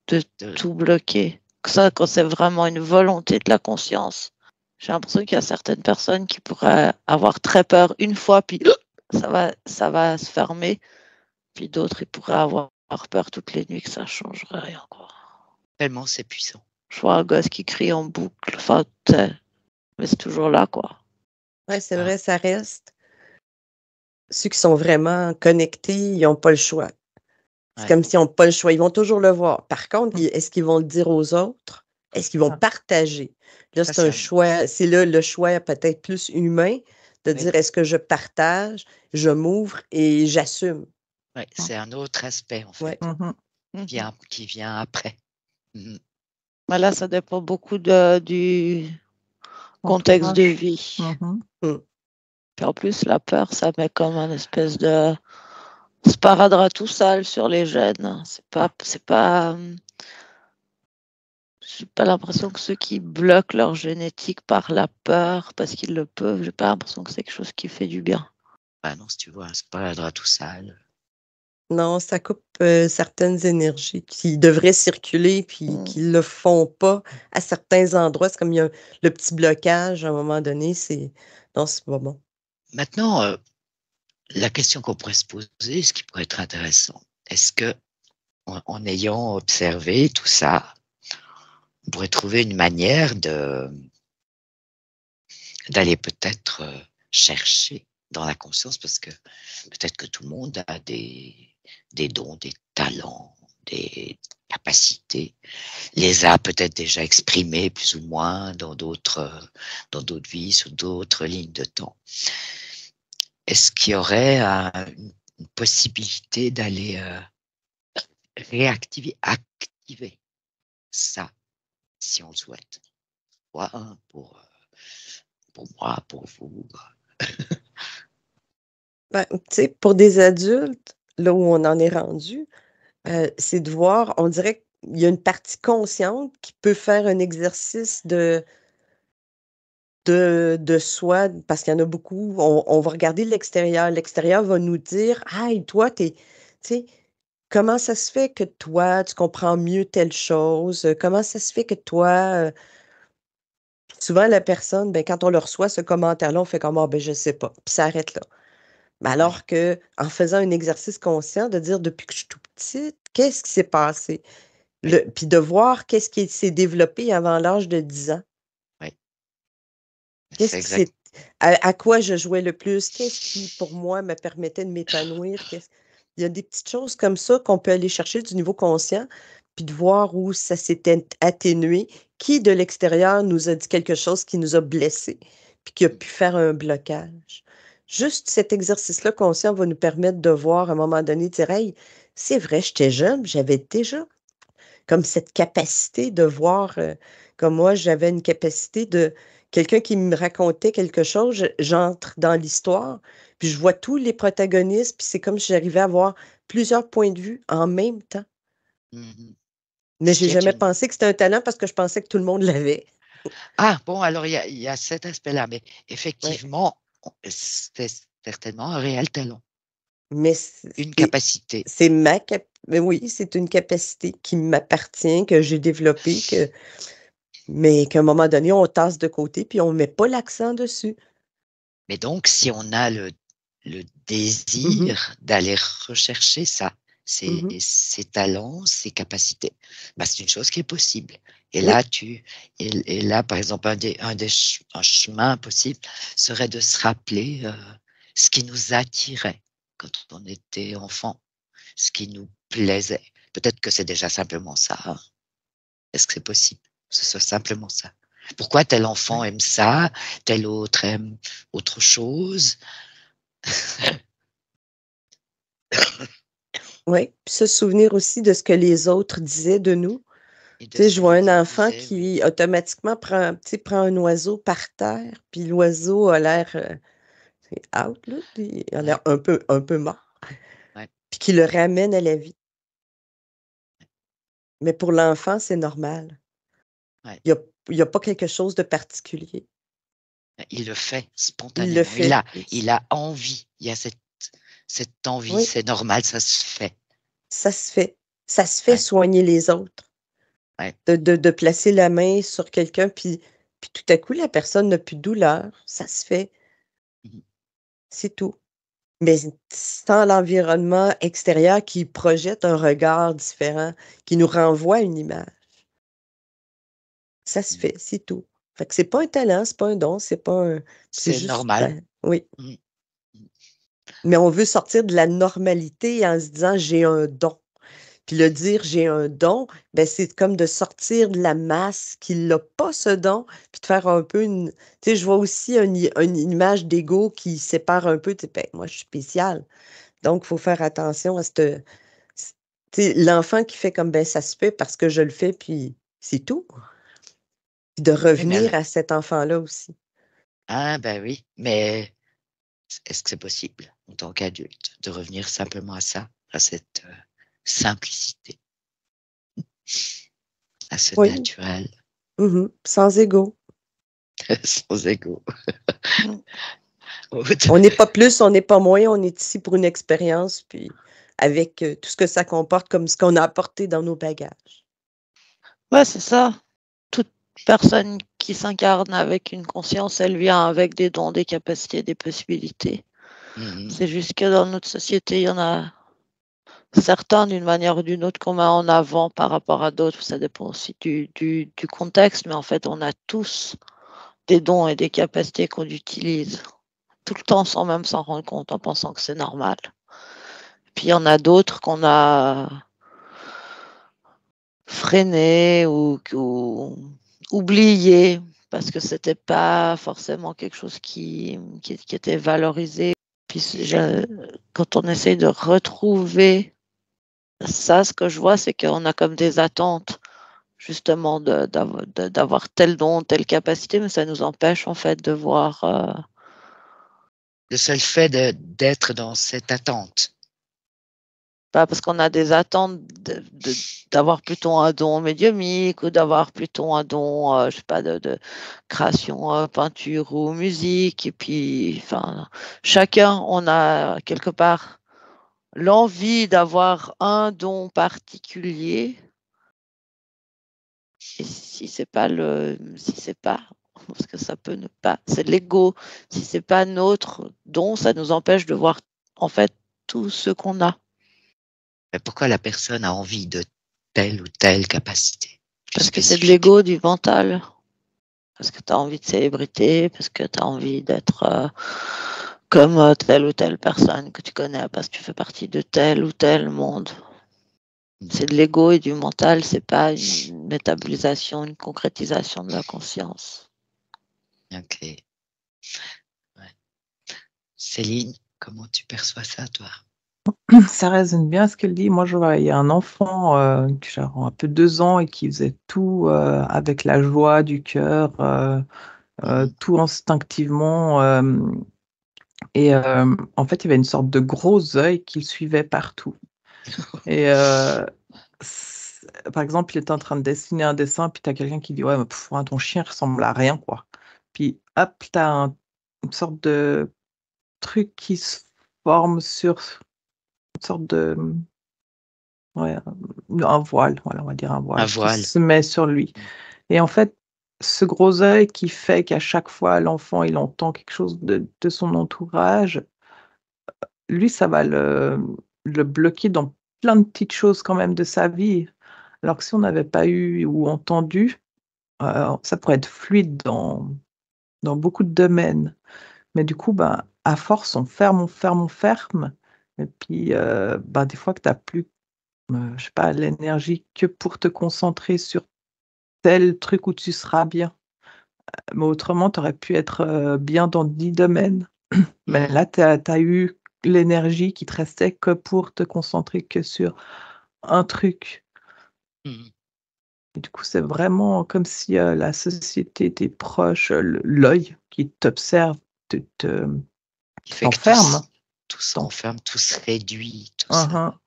[SPEAKER 1] De-
[SPEAKER 4] tout bloquer. Ça, quand c'est vraiment une volonté de la conscience. J'ai l'impression qu'il y a certaines personnes qui pourraient avoir très peur une fois, puis ça va se fermer. Puis d'autres, ils pourraient avoir peur toutes les nuits que ça ne changerait rien, quoi.
[SPEAKER 1] Tellement c'est puissant.
[SPEAKER 4] Je vois un gosse qui crie en boucle, enfin, mais c'est toujours là, quoi.
[SPEAKER 2] ouais, c'est
[SPEAKER 1] Ah,
[SPEAKER 2] vrai, ça reste. Ceux qui sont vraiment connectés, ils n'ont pas le choix. C'est
[SPEAKER 1] ouais.
[SPEAKER 2] comme s'ils n'ont pas le choix. Ils vont toujours le voir. Par contre, est-ce qu'ils vont le dire aux autres? Est-ce qu'ils vont
[SPEAKER 3] Ah.
[SPEAKER 2] partager? Là,
[SPEAKER 1] Ça,
[SPEAKER 2] c'est un choix. C'est là le choix peut-être plus humain de
[SPEAKER 1] oui,
[SPEAKER 2] dire est-ce que je partage, je m'ouvre et j'assume.
[SPEAKER 1] oui, c'est un autre aspect, en
[SPEAKER 2] Ouais.
[SPEAKER 1] fait,
[SPEAKER 3] Mhm.
[SPEAKER 1] qui vient après. Mhm.
[SPEAKER 4] Mais là, ça dépend beaucoup du contexte de
[SPEAKER 3] Entourage.
[SPEAKER 4] vie.
[SPEAKER 3] Mhm.
[SPEAKER 4] Puis en plus, la peur, ça met comme un espèce de sparadrap tout sale sur les gènes. J'ai pas l'impression que ceux qui bloquent leur génétique par la peur, parce qu'ils le peuvent, j'ai pas l'impression que c'est quelque chose qui fait du bien.
[SPEAKER 1] Ah non, si tu vois, c'est pas un drap tout sale.
[SPEAKER 2] Non, ça coupe certaines énergies qui devraient circuler puis
[SPEAKER 4] Mm.
[SPEAKER 2] qui ne le font pas à certains endroits. C'est comme il y a le petit blocage à un moment donné. Non, c'est pas bon.
[SPEAKER 1] Maintenant, la question qu'on pourrait se poser, ce qui pourrait être intéressant, est-ce que, en ayant observé tout ça, on pourrait trouver une manière d'aller peut-être chercher dans la conscience, parce que peut-être que tout le monde a des dons, des talents, des capacités, les a peut-être déjà exprimés plus ou moins dans d'autres vies, sur d'autres lignes de temps. Est-ce qu'il y aurait une possibilité d'aller activer ça, si on le souhaite? Soit pour moi, pour vous.
[SPEAKER 2] Ben, tu sais, pour des adultes, là où on en est rendu, c'est de voir, on dirait qu'il y a une partie consciente qui peut faire un exercice de soi, parce qu'il y en a beaucoup. On va regarder l'extérieur. L'extérieur va nous dire, hey, toi, tu sais, comment ça se fait que toi, tu comprends mieux telle chose? Comment ça se fait que toi, souvent la personne, ben, quand on leur reçoit ce commentaire-là, on fait comme, ah, ben, je sais pas. Puis ça arrête là. Mais
[SPEAKER 1] Oui,
[SPEAKER 2] alors que, en faisant un exercice conscient, de dire depuis que je suis tout petite, qu'est-ce qui s'est passé?
[SPEAKER 1] oui,
[SPEAKER 2] Puis de voir qu'est-ce qui s'est développé avant l'âge de 10 ans.
[SPEAKER 1] oui.
[SPEAKER 2] Qu'est-ce
[SPEAKER 1] C'est
[SPEAKER 2] qui
[SPEAKER 1] exact.
[SPEAKER 2] s'est à quoi je jouais le plus? Qu'est-ce qui, pour moi, me permettait de m'épanouir? Il y a des petites choses comme ça qu'on peut aller chercher du niveau conscient, puis de voir où ça s'est atténué, qui de l'extérieur nous a dit quelque chose qui nous a blessés, puis qui a pu faire un blocage. Juste cet exercice-là conscient va nous permettre de voir à un moment donné, dire, hey, c'est vrai, j'étais jeune, j'avais déjà comme cette capacité de voir, comme moi, j'avais une capacité de quelqu'un qui me racontait quelque chose, j'entre dans l'histoire, puis je vois tous les protagonistes, puis c'est comme si j'arrivais à voir plusieurs points de vue en même temps.
[SPEAKER 1] Mhm.
[SPEAKER 2] Mais
[SPEAKER 1] Ce
[SPEAKER 2] j'ai
[SPEAKER 1] qui est
[SPEAKER 2] jamais
[SPEAKER 1] une...
[SPEAKER 2] pensé que c'était un talent parce que je pensais que tout le monde l'avait.
[SPEAKER 1] Ah, bon, alors il y a cet aspect-là, mais
[SPEAKER 2] Ouais.
[SPEAKER 1] effectivement, c'est certainement un réel talent,
[SPEAKER 2] Mais
[SPEAKER 1] une
[SPEAKER 2] c'est
[SPEAKER 1] capacité.
[SPEAKER 2] c'est ma cap mais oui, c'est une capacité qui m'appartient, que j'ai développée, mais qu'à un moment donné, on tasse de côté, puis on met pas l'accent dessus.
[SPEAKER 1] Mais donc, si on a le
[SPEAKER 2] Mmh
[SPEAKER 1] désir d'aller rechercher ça,
[SPEAKER 2] mh.
[SPEAKER 1] ces talents, ces capacités, bah, c'est une chose qui est possible. Et
[SPEAKER 2] Oui,
[SPEAKER 1] là, et là, par exemple, un chemin possible serait de se rappeler ce qui nous attirait quand on était enfant, ce qui nous plaisait. Peut-être que c'est déjà simplement ça, hein. Est-ce que c'est possible que ce soit simplement ça? Pourquoi tel enfant
[SPEAKER 2] ouais.
[SPEAKER 1] aime ça, tel autre aime autre chose?
[SPEAKER 2] Oui, puis se souvenir aussi de ce que les autres disaient de nous.
[SPEAKER 1] Et de
[SPEAKER 2] Tu sais,
[SPEAKER 1] ce
[SPEAKER 2] je
[SPEAKER 1] que
[SPEAKER 2] vois un
[SPEAKER 1] les autres
[SPEAKER 2] enfant
[SPEAKER 1] disaient, oui.
[SPEAKER 2] qui automatiquement prend un oiseau par terre, puis l'oiseau a l'air, c'est out là, puis il a l'air
[SPEAKER 1] Ouais,
[SPEAKER 2] un peu mort,
[SPEAKER 1] ouais,
[SPEAKER 2] puis qui le ramène à la vie. Mais pour l'enfant, c'est normal.
[SPEAKER 1] ouais.
[SPEAKER 2] Il y a pas quelque chose de particulier.
[SPEAKER 1] Il le fait
[SPEAKER 2] Il le
[SPEAKER 1] spontanément.
[SPEAKER 2] fait.
[SPEAKER 1] Il a envie. Il y a cette envie.
[SPEAKER 2] Oui,
[SPEAKER 1] C'est normal, ça se fait.
[SPEAKER 2] ça se fait. Ça se fait
[SPEAKER 1] Ouais,
[SPEAKER 2] soigner les autres.
[SPEAKER 1] ouais.
[SPEAKER 2] De placer la main sur quelqu'un, puis tout à coup, la personne n'a plus de douleur. Ça se fait,
[SPEAKER 1] Mhm.
[SPEAKER 2] c'est tout. Mais sans l'environnement extérieur qui projette un regard différent, qui nous renvoie une image. Ça se
[SPEAKER 1] Mhm.
[SPEAKER 2] fait, c'est tout. Fait que c'est pas un talent, c'est pas un don, c'est
[SPEAKER 1] C'est
[SPEAKER 2] juste
[SPEAKER 1] normal.
[SPEAKER 2] oui.
[SPEAKER 1] Mhm. Mhm.
[SPEAKER 2] Mais on veut sortir de la normalité en se disant: «J'ai un don». Puis le dire: «J'ai un don», ben, c'est comme de sortir de la masse qui l'a pas ce don, puis de faire un peu une tu sais, je vois aussi une image d'ego qui sépare un peu, tu sais, ben, moi, je suis spéciale, donc il faut faire attention à cette c tu sais, l'enfant qui fait comme: «Ben, ça se fait parce que je le fais, puis c'est tout». Puis de
[SPEAKER 1] Oui, mais
[SPEAKER 2] revenir à cet enfant-là aussi.
[SPEAKER 1] ah, ben oui. Mais est-ce que c'est possible, en tant qu'adulte, de revenir simplement à ça, à cette simplicité, à ce
[SPEAKER 2] Oui,
[SPEAKER 1] naturel,
[SPEAKER 2] sans ego.
[SPEAKER 1] sans ego?
[SPEAKER 4] Mm.
[SPEAKER 2] On n'est pas plus, on n'est pas moins, on est ici pour une expérience, puis avec, tout ce que ça comporte comme ce qu'on a apporté dans nos bagages.
[SPEAKER 4] Ouais, c'est ça. Toute personne qui s'incarne avec une conscience, elle vient avec des dons, des capacités, des possibilités.
[SPEAKER 1] Mhm.
[SPEAKER 4] C'est juste que dans notre société, il y en a certains d'une manière ou d'une autre qu'on met en avant par rapport à d'autres. Ça dépend aussi du contexte, mais en fait, on a tous des dons et des capacités qu'on utilise tout le temps sans même s'en rendre compte, en pensant que c'est normal. Puis il y en a d'autres qu'on a freinés ou oubliés parce que c'était pas forcément quelque chose qui était valorisé. Puis quand on essaye de retrouver ça, ce que je vois, c'est qu'on a comme des attentes justement d'avoir tel don, telle capacité, mais ça nous empêche en fait de voir.
[SPEAKER 1] Le seul fait d'être dans cette attente.
[SPEAKER 4] Parce qu'on a des attentes d'avoir plutôt un don médiumnique ou d'avoir plutôt un don, je sais pas, de création, peinture ou musique. Et puis, enfin, chacun, on a quelque part l'envie d'avoir un don particulier. Et si c'est pas, parce que ça peut ne pas, c'est de l'ego. Si c'est pas notre don, ça nous empêche de voir en fait tout ce qu'on a.
[SPEAKER 1] Mais pourquoi la personne a envie de telle ou telle capacité plus
[SPEAKER 4] Parce que c'est de
[SPEAKER 1] spécifique?
[SPEAKER 4] l'ego, du mental. Parce que tu as envie de célébrité, parce que tu as envie d'être comme telle ou telle personne que tu connais, parce que tu fais partie de tel ou tel monde. C'est de l'ego et du mental, c'est pas une métabolisation, une concrétisation de la conscience.
[SPEAKER 1] Ok. Ouais. Céline, comment tu perçois ça, toi?
[SPEAKER 3] ça résonne bien ce qu'elle dit. Moi, je vois, il y a un enfant qui a genre un peu 2 ans et qui faisait tout avec la joie du cœur, tout instinctivement. Et en fait, il y avait une sorte de gros œil qui le suivait partout. Et par exemple, il était en train de dessiner un dessin, puis tu as quelqu'un qui dit ouais, mais hein, ton chien ressemble à rien, quoi. Puis hop, tu as une sorte de truc qui se forme sur une sorte de ouais, un voile, voilà, on va dire un
[SPEAKER 1] Un
[SPEAKER 3] voile qui
[SPEAKER 1] voile.
[SPEAKER 3] se met sur lui. Et en fait, ce gros œil qui fait qu'à chaque fois, l'enfant, il entend quelque chose de son entourage, lui, ça va le bloquer dans plein de petites choses quand même de sa vie. Alors que si on n'avait pas eu ou entendu, ça pourrait être fluide dans beaucoup de domaines. Mais du coup, ben, à force, on ferme, on ferme, on ferme. Et puis, ben, des fois que tu as plus, je sais pas, l'énergie que pour te concentrer sur tel truc où tu seras bien. Mais autrement, tu aurais pu être, bien dans 10 domaines. Mais là, tu as eu l'énergie qui te restait que pour te concentrer que sur un truc.
[SPEAKER 1] Mhm.
[SPEAKER 3] Et du coup, c'est vraiment comme si, la société était proche, l'œil qui t'observe
[SPEAKER 1] Qui fait que
[SPEAKER 3] t'enferme.
[SPEAKER 1] tout s'enferme, tout se réduit, tout
[SPEAKER 3] Hein,
[SPEAKER 1] ça.
[SPEAKER 3] hein.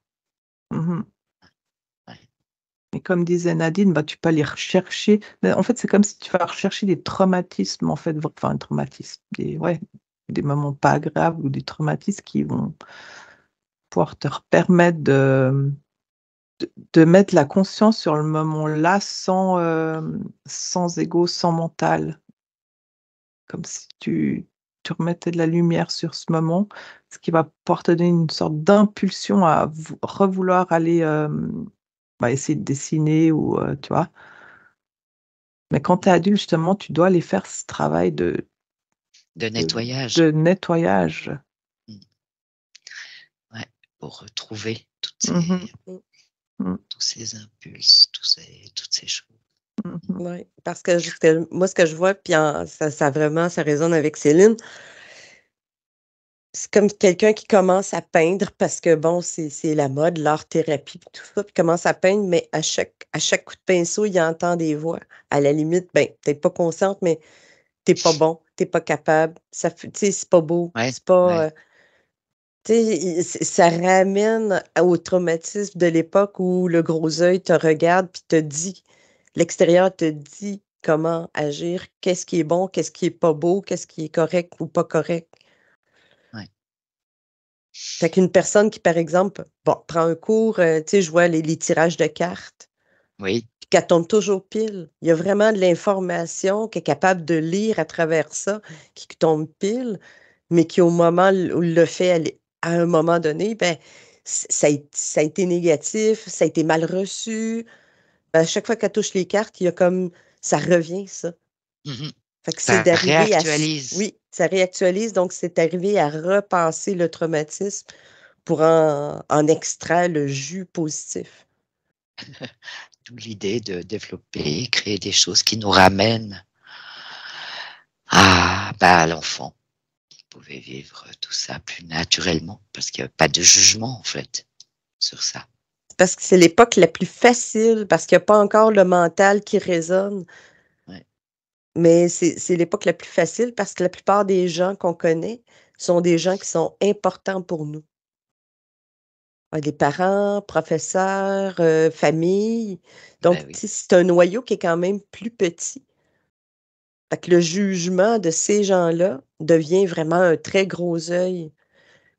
[SPEAKER 3] Mmh.
[SPEAKER 1] Ouais.
[SPEAKER 3] Et comme disait Nadine, bah, tu peux aller rechercher mais en fait, c'est comme si tu vas rechercher des traumatismes, en fait, enfin, traumatismes, des moments pas agréables ou des traumatismes qui vont pouvoir te permettre de mettre la conscience sur le moment là sans ego, sans mental. Comme si tu remettais de la lumière sur ce moment, ce qui va pouvoir te donner une sorte d'impulsion à revouloir aller, bah, essayer de dessiner ou, tu vois? Mais quand tu es adulte, justement, tu dois aller faire ce travail
[SPEAKER 1] De
[SPEAKER 3] de
[SPEAKER 1] nettoyage.
[SPEAKER 3] de nettoyage.
[SPEAKER 1] Mm. Ouais, pour retrouver
[SPEAKER 3] Mmh. Mmh.
[SPEAKER 1] tous ces impulses, toutes ces choses.
[SPEAKER 3] Mmh.
[SPEAKER 2] Oui, parce que moi, ce que je vois, puis ça vraiment, ça résonne avec Céline, c'est comme quelqu'un qui commence à peindre parce que, bon, c'est la mode, l'art-thérapie, puis tout ça, puis commence à peindre, mais à chaque coup de pinceau, il entend des voix. À la limite, ben, peut-être pas consciente, mais t'es pas bon, t'es pas capable, tu sais, c'est pas beau,
[SPEAKER 1] Ouais,
[SPEAKER 2] c'est pas.
[SPEAKER 1] ouais.
[SPEAKER 2] Tu sais, ça ramène au traumatisme de l'époque où le gros œil te regarde puis te dit, l'extérieur te dit comment agir, qu'est-ce qui est bon, qu'est-ce qui est pas beau, qu'est-ce qui est correct ou pas correct.
[SPEAKER 1] Ouais.
[SPEAKER 2] Fait qu'une personne qui, par exemple, bon, prend un cours, tu sais, je vois les tirages de cartes,
[SPEAKER 1] Oui,
[SPEAKER 2] puis qu'elle tombe toujours pile. Il y a vraiment de l'information qu'elle est capable de lire à travers ça, qui tombe pile, mais qui, au moment où le fait, à un moment donné, ben, ça a été négatif, ça a été mal reçu. Ben, à chaque fois qu'elle touche les cartes, il y a comme, ça revient, ça.
[SPEAKER 1] mhm.
[SPEAKER 2] Fait que c'est
[SPEAKER 1] Ça
[SPEAKER 2] d'arriver à,
[SPEAKER 1] réactualise.
[SPEAKER 2] oui, ça réactualise, donc c'est d'arriver à repasser le traumatisme pour en extraire le jus positif.
[SPEAKER 1] D'où l'idée de développer, créer des choses qui nous ramènent à l'enfant. Qui pouvait vivre tout ça plus naturellement, parce qu'il n'y a pas de jugement, en fait, sur ça.
[SPEAKER 2] Parce que c'est l'époque la plus facile, parce qu'il n'y a pas encore le mental qui résonne.
[SPEAKER 1] Ouais.
[SPEAKER 2] Mais c'est l'époque la plus facile parce que la plupart des gens qu'on connaît sont des gens qui sont importants pour nous. Des parents, professeurs, famille. Donc,
[SPEAKER 1] Ben oui.
[SPEAKER 2] tu sais, c'est un noyau qui est quand même plus petit. Fait que le jugement de ces gens-là devient vraiment un très gros œil.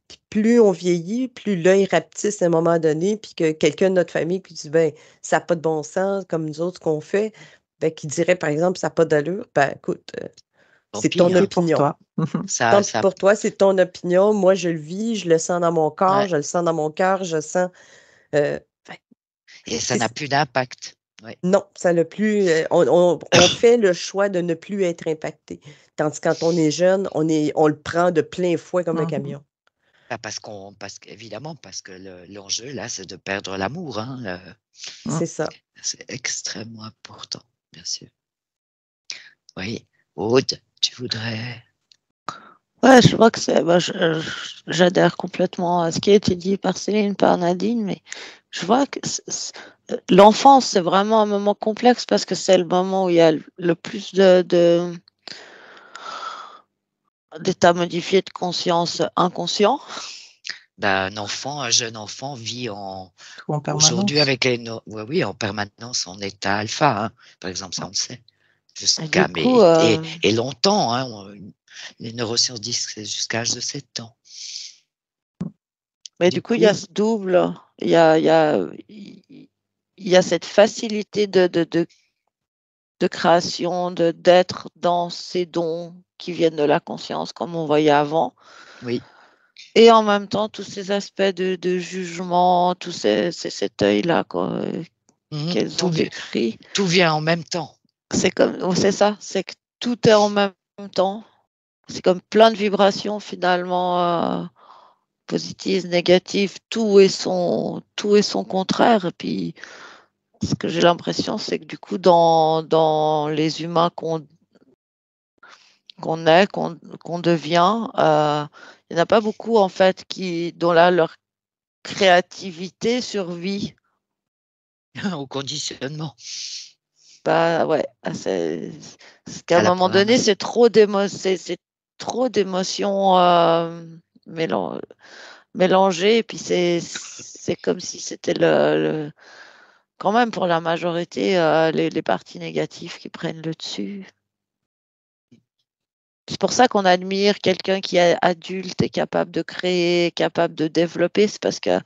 [SPEAKER 2] Puis plus on vieillit, plus l'œil rapetisse à un moment donné, puis que quelqu'un de notre famille qui dit ben, ça n'a pas de bon sens, comme nous autres qu'on fait, ben, qui dirait par exemple ça n'a pas d'allure, ben écoute,
[SPEAKER 1] Tant
[SPEAKER 2] c'est
[SPEAKER 1] pis,
[SPEAKER 2] ton
[SPEAKER 3] Pis
[SPEAKER 1] hein.
[SPEAKER 3] pour
[SPEAKER 2] opinion.
[SPEAKER 3] toi.
[SPEAKER 1] Ça,
[SPEAKER 2] Tant pis
[SPEAKER 1] ça,
[SPEAKER 2] pour toi, c'est ton opinion. Moi, je le vis, je le sens dans mon corps,
[SPEAKER 1] ouais.
[SPEAKER 2] je le sens dans mon cœur, je sens. Fait
[SPEAKER 1] Et ça
[SPEAKER 2] tu
[SPEAKER 1] n'a
[SPEAKER 2] sais,
[SPEAKER 1] plus d'impact. Ouais.
[SPEAKER 2] non, ça n'a plus. On fait le choix de ne plus être impacté. Tandis que quand on est jeune, on le prend de plein fouet comme un
[SPEAKER 3] Mmh.
[SPEAKER 2] camion.
[SPEAKER 1] Parce qu'évidemment, parce que l'enjeu là, c'est de perdre l'amour. Hein,
[SPEAKER 3] Mmh.
[SPEAKER 2] C'est ça.
[SPEAKER 1] c'est extrêmement important, bien sûr. Oui. Aude, tu voudrais.
[SPEAKER 4] Ouais, je vois que j'adhère complètement à ce qui a été dit par Céline, par Nadine, mais je vois que l'enfance, c'est vraiment un moment complexe parce que c'est le moment où il y a le plus d'états modifiés de conscience inconscient.
[SPEAKER 1] Un jeune enfant vit
[SPEAKER 3] Tout en
[SPEAKER 1] aujourd'hui
[SPEAKER 3] permanence.
[SPEAKER 1] avec oui, en permanence en état alpha, hein. Par exemple, ça on le sait.
[SPEAKER 4] Et du coup,
[SPEAKER 1] Et longtemps, hein, les neurosciences disent que c'est jusqu'à l'âge de 7 ans.
[SPEAKER 4] mais
[SPEAKER 1] Du
[SPEAKER 4] du coup, il y a ce double, il y a cette facilité de création, d'être dans ces dons qui viennent de la conscience, comme on voyait avant.
[SPEAKER 1] Oui.
[SPEAKER 4] Et en même temps, tous ces aspects de jugement, cet œil-là qu'elles ont décrit.
[SPEAKER 1] Tout vient en même temps.
[SPEAKER 4] C'est ça, c'est que tout est en même temps. C'est comme plein de vibrations finalement positives, négatives, tout est son contraire. Et puis, ce que j'ai l'impression, c'est que du coup, dans les humains qu'on devient, il n'y en a pas beaucoup en fait dont là leur créativité survit.
[SPEAKER 1] Au conditionnement.
[SPEAKER 4] Bah ouais, c'est qu'à un
[SPEAKER 1] À la
[SPEAKER 4] moment donné,
[SPEAKER 1] programmation.
[SPEAKER 4] c'est trop d'émotions mélangées, et puis c'est comme si c'était quand même pour la majorité les parties négatives qui prennent le dessus. C'est pour ça qu'on admire quelqu'un qui est adulte et capable de créer, capable de développer, c'est parce que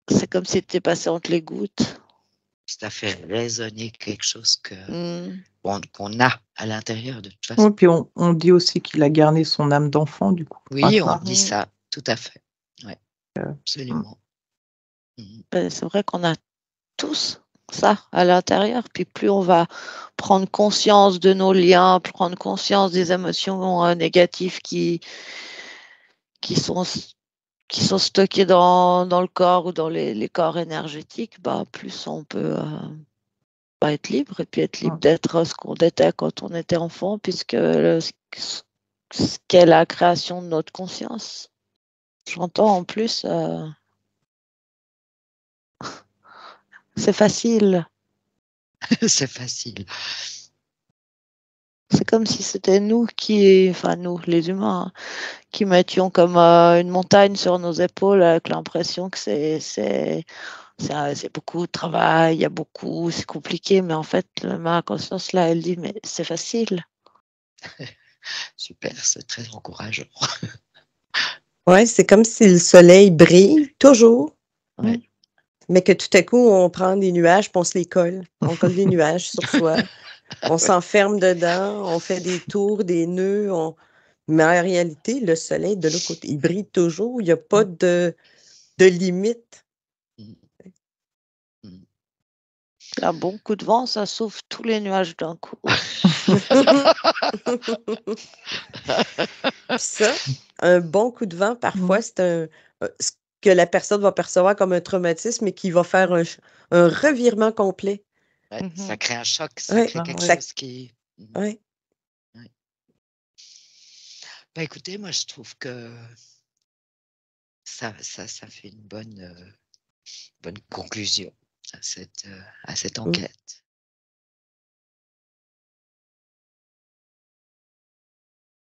[SPEAKER 4] c'est comme si c'était passé entre les gouttes.
[SPEAKER 1] Ça fait résonner quelque chose
[SPEAKER 4] Mm.
[SPEAKER 1] qu'on a à l'intérieur de toute façon.
[SPEAKER 3] Oui, puis on dit aussi qu'il a gardé son âme d'enfant, du coup.
[SPEAKER 1] Oui,
[SPEAKER 3] Enfin,
[SPEAKER 1] on dit ça, tout à fait. Ouais, absolument.
[SPEAKER 4] C'est vrai qu'on a tous ça à l'intérieur. Puis plus on va prendre conscience de nos liens, prendre conscience des émotions négatives qui sont stockées dans le corps ou dans les corps énergétiques, bah, plus on peut être libre et puis être libre d'être ce qu'on était quand on était enfant, puisque ce qu'est la création de notre conscience. J'entends en plus, c'est facile.
[SPEAKER 1] C'est facile.
[SPEAKER 4] C'est comme si c'était nous nous, les humains, qui mettions comme une montagne sur nos épaules avec l'impression que c'est beaucoup de travail, il y a beaucoup, c'est compliqué, mais en fait, ma conscience là, elle dit, mais c'est facile.
[SPEAKER 1] Super, c'est très encourageant.
[SPEAKER 2] Ouais, c'est comme si le soleil brille toujours,
[SPEAKER 1] Ouais.
[SPEAKER 2] mais que tout à coup, on prend des nuages puis on se les colle. On colle des nuages sur soi. On s'enferme dedans, on fait des tours, des nœuds. Mais en réalité, le soleil, de l'autre côté, il brille toujours. Il n'y a pas de limite.
[SPEAKER 4] Un bon coup de vent, ça sauve tous les nuages d'un coup.
[SPEAKER 2] Puis ça, un bon coup de vent, parfois, c'est ce que la personne va percevoir comme un traumatisme et qui va faire un revirement complet.
[SPEAKER 1] Ouais, ça crée un choc, ça
[SPEAKER 2] Ouais,
[SPEAKER 1] crée quelque
[SPEAKER 2] ça-
[SPEAKER 1] chose qui.
[SPEAKER 2] ouais.
[SPEAKER 1] Ouais. Bah, écoutez, moi je trouve que ça fait une bonne conclusion à cette
[SPEAKER 2] Mm.
[SPEAKER 1] enquête.